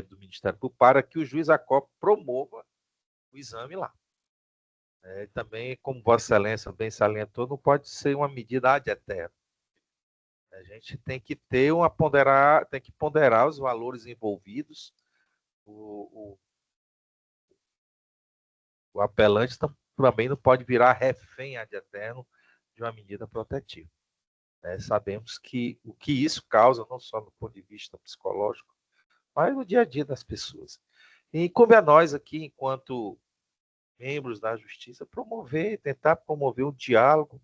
do Ministério Público para que o juiz ACOP promova o exame lá. Também, como Vossa Excelência bem salientou, não pode ser uma medida ad eterno. A gente tem que ponderar os valores envolvidos. O apelante também não pode virar refém ad eterno de uma medida protetiva. Sabemos que o que isso causa, não só no ponto de vista psicológico, mas no dia a dia das pessoas. E cabe a nós aqui, enquanto membros da Justiça, tentar promover um diálogo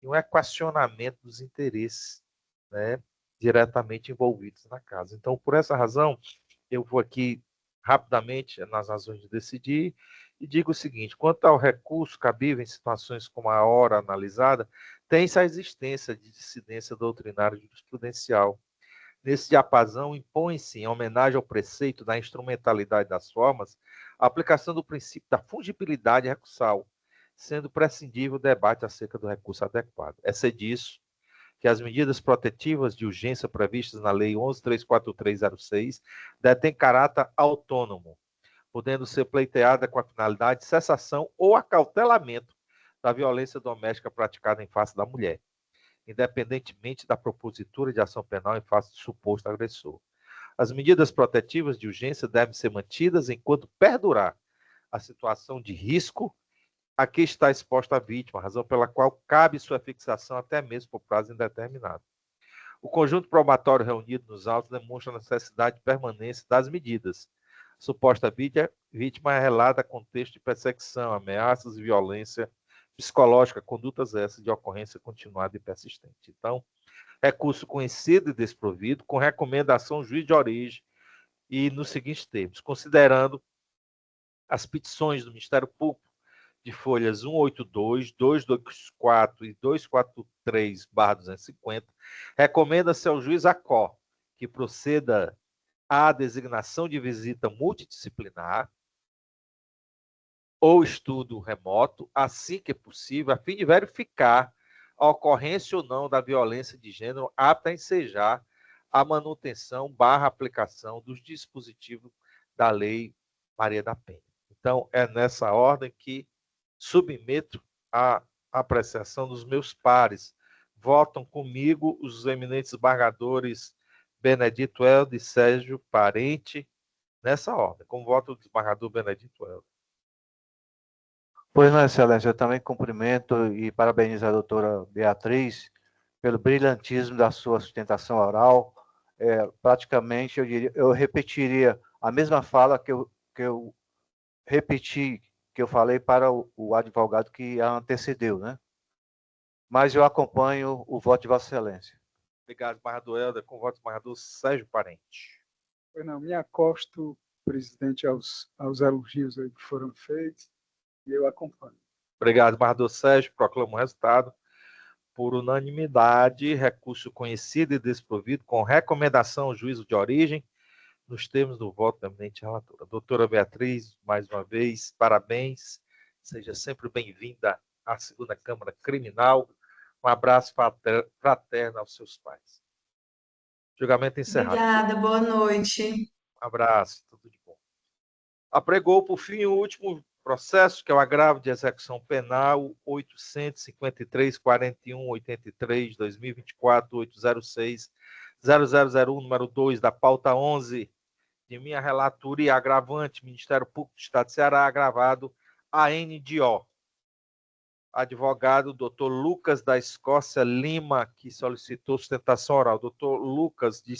e um equacionamento dos interesses, né, diretamente envolvidos na casa. Então, por essa razão, eu vou aqui rapidamente nas razões de decidir E digo o seguinte: quanto ao recurso cabível em situações como a hora analisada, tem-se a existência de dissidência doutrinária e jurisprudencial. Nesse diapasão, impõe-se, em homenagem ao preceito da instrumentalidade das formas, a aplicação do princípio da fungibilidade recursal, sendo prescindível o debate acerca do recurso adequado. É disso que as medidas protetivas de urgência previstas na Lei 11.34306 detêm caráter autônomo, podendo ser pleiteada com a finalidade de cessação ou acautelamento da violência doméstica praticada em face da mulher, independentemente da propositura de ação penal em face do suposto agressor. As medidas protetivas de urgência devem ser mantidas enquanto perdurar a situação de risco a que está exposta a vítima, razão pela qual cabe sua fixação até mesmo por prazo indeterminado. O conjunto probatório reunido nos autos demonstra a necessidade de permanência das medidas. A suposta vítima é relata contexto de perseguição, ameaças e violência psicológica, condutas essas de ocorrência continuada e persistente. Então, recurso conhecido e desprovido, com recomendação ao juiz de origem e nos seguintes termos: considerando as petições do Ministério Público de folhas 182, 224 e 243/250, recomenda-se ao juiz ACO que proceda à designação de visita multidisciplinar ou estudo remoto, assim que possível, a fim de verificar a ocorrência ou não da violência de gênero apta a ensejar a manutenção / aplicação dos dispositivos da Lei Maria da Penha. Então, é nessa ordem que submeto à apreciação dos meus pares. Votam comigo os eminentes desembargadores Benedito Helder e Sérgio Parente, nessa ordem, como voto o desembargador Benedito Helder. Pois não, Excelência, eu também cumprimento e parabenizo a doutora Beatriz pelo brilhantismo da sua sustentação oral. Praticamente, eu repetiria a mesma fala que eu repeti, que eu falei para o advogado que a antecedeu, né? Mas eu acompanho o voto de Vossa Excelência. Obrigado, desembargador Helder. Com o voto do desembargador Sérgio Parente. Pois não, me acosto, presidente, aos elogios aí que foram feitos e eu acompanho. Obrigado, desembargador Sérgio. Proclamo o resultado. Por unanimidade, recurso conhecido e desprovido, com recomendação ao juízo de origem, nos termos do voto da eminente relatora. Doutora Beatriz, mais uma vez, parabéns. Seja sempre bem-vinda à segunda Câmara Criminal. Um abraço fraterno aos seus pais. Julgamento encerrado. Obrigada, boa noite. Um abraço, tudo de bom. Apregou, por fim, o último processo, que é o agravo de execução penal 853-41-83-2024-806-0001, número 2, da pauta 11, de minha relatoria, agravante, Ministério Público do Estado de Ceará, agravado ANDO. Advogado, doutor Lucas da Escócia Lima, que solicitou sustentação oral. Doutor Lucas da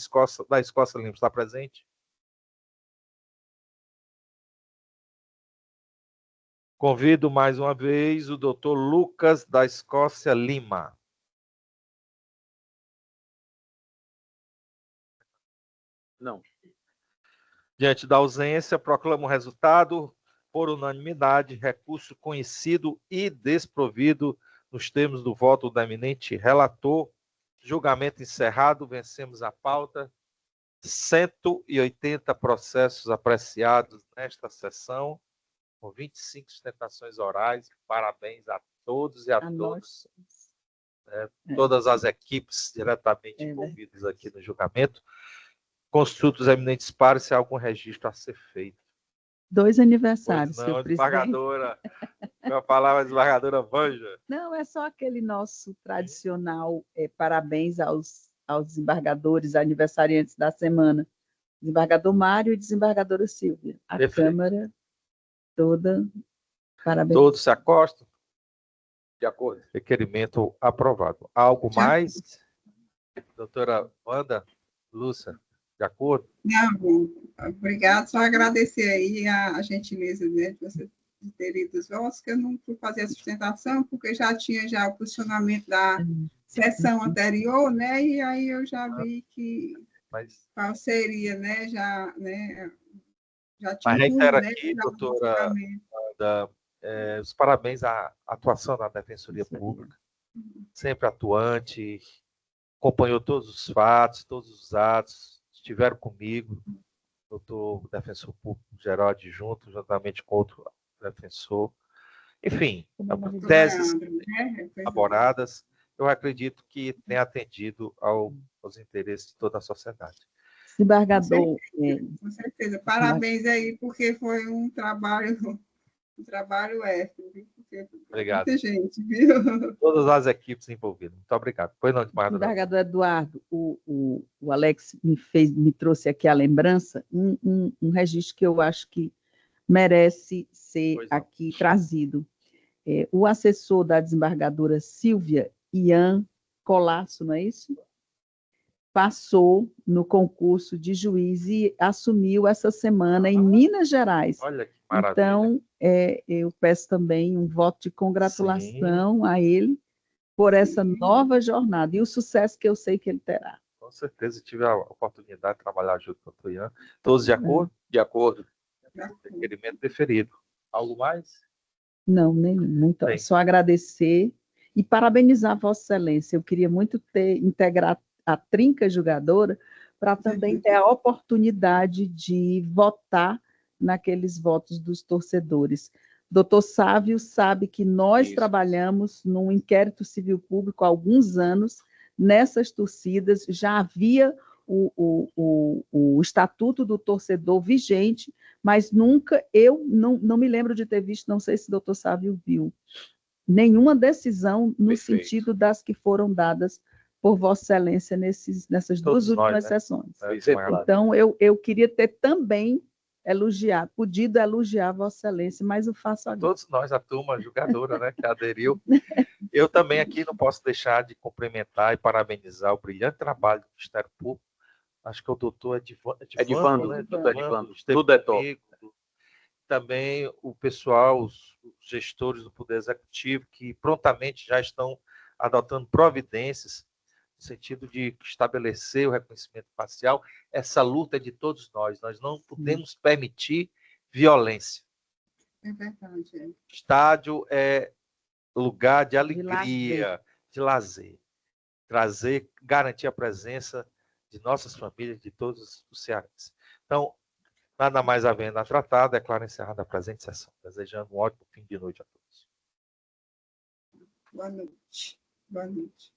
Escócia Lima, está presente? Convido mais uma vez o doutor Lucas da Escócia Lima. Não. Diante da ausência, proclamo o resultado por unanimidade, recurso conhecido e desprovido nos termos do voto do eminente relator. Julgamento encerrado, vencemos a pauta. 180 processos apreciados nesta sessão, com 25 sustentações orais. Parabéns a todos e a todas. Todas as equipes diretamente envolvidas aqui no julgamento. Consulto os eminentes pares se há algum registro a ser feito. 2 aniversários, Pois senhor não, presidente. desembargadora. Eu falava, desembargadora Vanja. Não, é só aquele nosso tradicional parabéns aos desembargadores aniversariantes da semana. Desembargador Mário e desembargadora Silvia. A Perfeito. Câmara toda, parabéns. Todos se acostam. De acordo. Requerimento aprovado. Algo mais? Doutora Wanda, Lúcia, de acordo? Não, obrigado. Só agradecer aí a gentileza, né, de você ter lido os votos, que eu não fui fazer a sustentação, porque já tinha já o posicionamento da sessão anterior, né, e aí eu já vi que qual seria, né, já tinha mas reitera né, aqui, já doutora Imelda, os parabéns à atuação da Defensoria Pública, sempre atuante, acompanhou todos os fatos, todos os atos, estiveram comigo, doutor defensor público geral adjunto, juntamente com outro defensor. Enfim, teses elaboradas, eu acredito que tem atendido aos interesses de toda a sociedade. Desembargador. Com certeza. Parabéns aí, porque foi um trabalho épico, viu? Porque obrigado. Muita gente, viu? Todas as equipes envolvidas. Muito obrigado. Pois não, Desembargador Eduardo, o Alex me trouxe aqui a lembrança, um registro que eu acho que merece ser aqui trazido. O assessor da desembargadora Silvia Ian Colasso, não é isso? Passou no concurso de juiz e assumiu essa semana em Minas Gerais. Olha que maravilha. Então, eu peço também um voto de congratulação a ele por essa nova jornada e o sucesso que eu sei que ele terá. Com certeza, tive a oportunidade de trabalhar junto com o doutor Ian. Todos de acordo? De acordo. Requerimento deferido. Algo mais? Não, nenhum. Só agradecer e parabenizar Vossa Excelência. Eu queria muito integrar a trinca julgadora para também ter a oportunidade de votar naqueles votos dos torcedores. Doutor Sávio sabe que nós trabalhamos num inquérito civil público há alguns anos, nessas torcidas, já havia o Estatuto do Torcedor vigente, mas nunca, eu não me lembro de ter visto, não sei se o doutor Sávio viu, nenhuma decisão no sentido das que foram dadas por Vossa Excelência nessas duas últimas sessões. Então, eu queria ter também podido elogiar Vossa Excelência, mas o faço agora. Todos nós, a turma julgadora, né, que aderiu. Eu também aqui não posso deixar de cumprimentar e parabenizar o brilhante trabalho do Ministério Público. Acho que o doutor Edivando, né? Tudo é top. Também o pessoal, os gestores do Poder Executivo, que prontamente já estão adotando providências no sentido de estabelecer o reconhecimento facial. Essa luta é de todos nós. Nós não podemos permitir violência. É verdade. Estádio é lugar de alegria, de lazer. Garantir a presença de nossas famílias, de todos os cearenses. Então, nada mais havendo a tratar, declaro encerrada a presente sessão. Desejando um ótimo fim de noite a todos. Boa noite. Boa noite.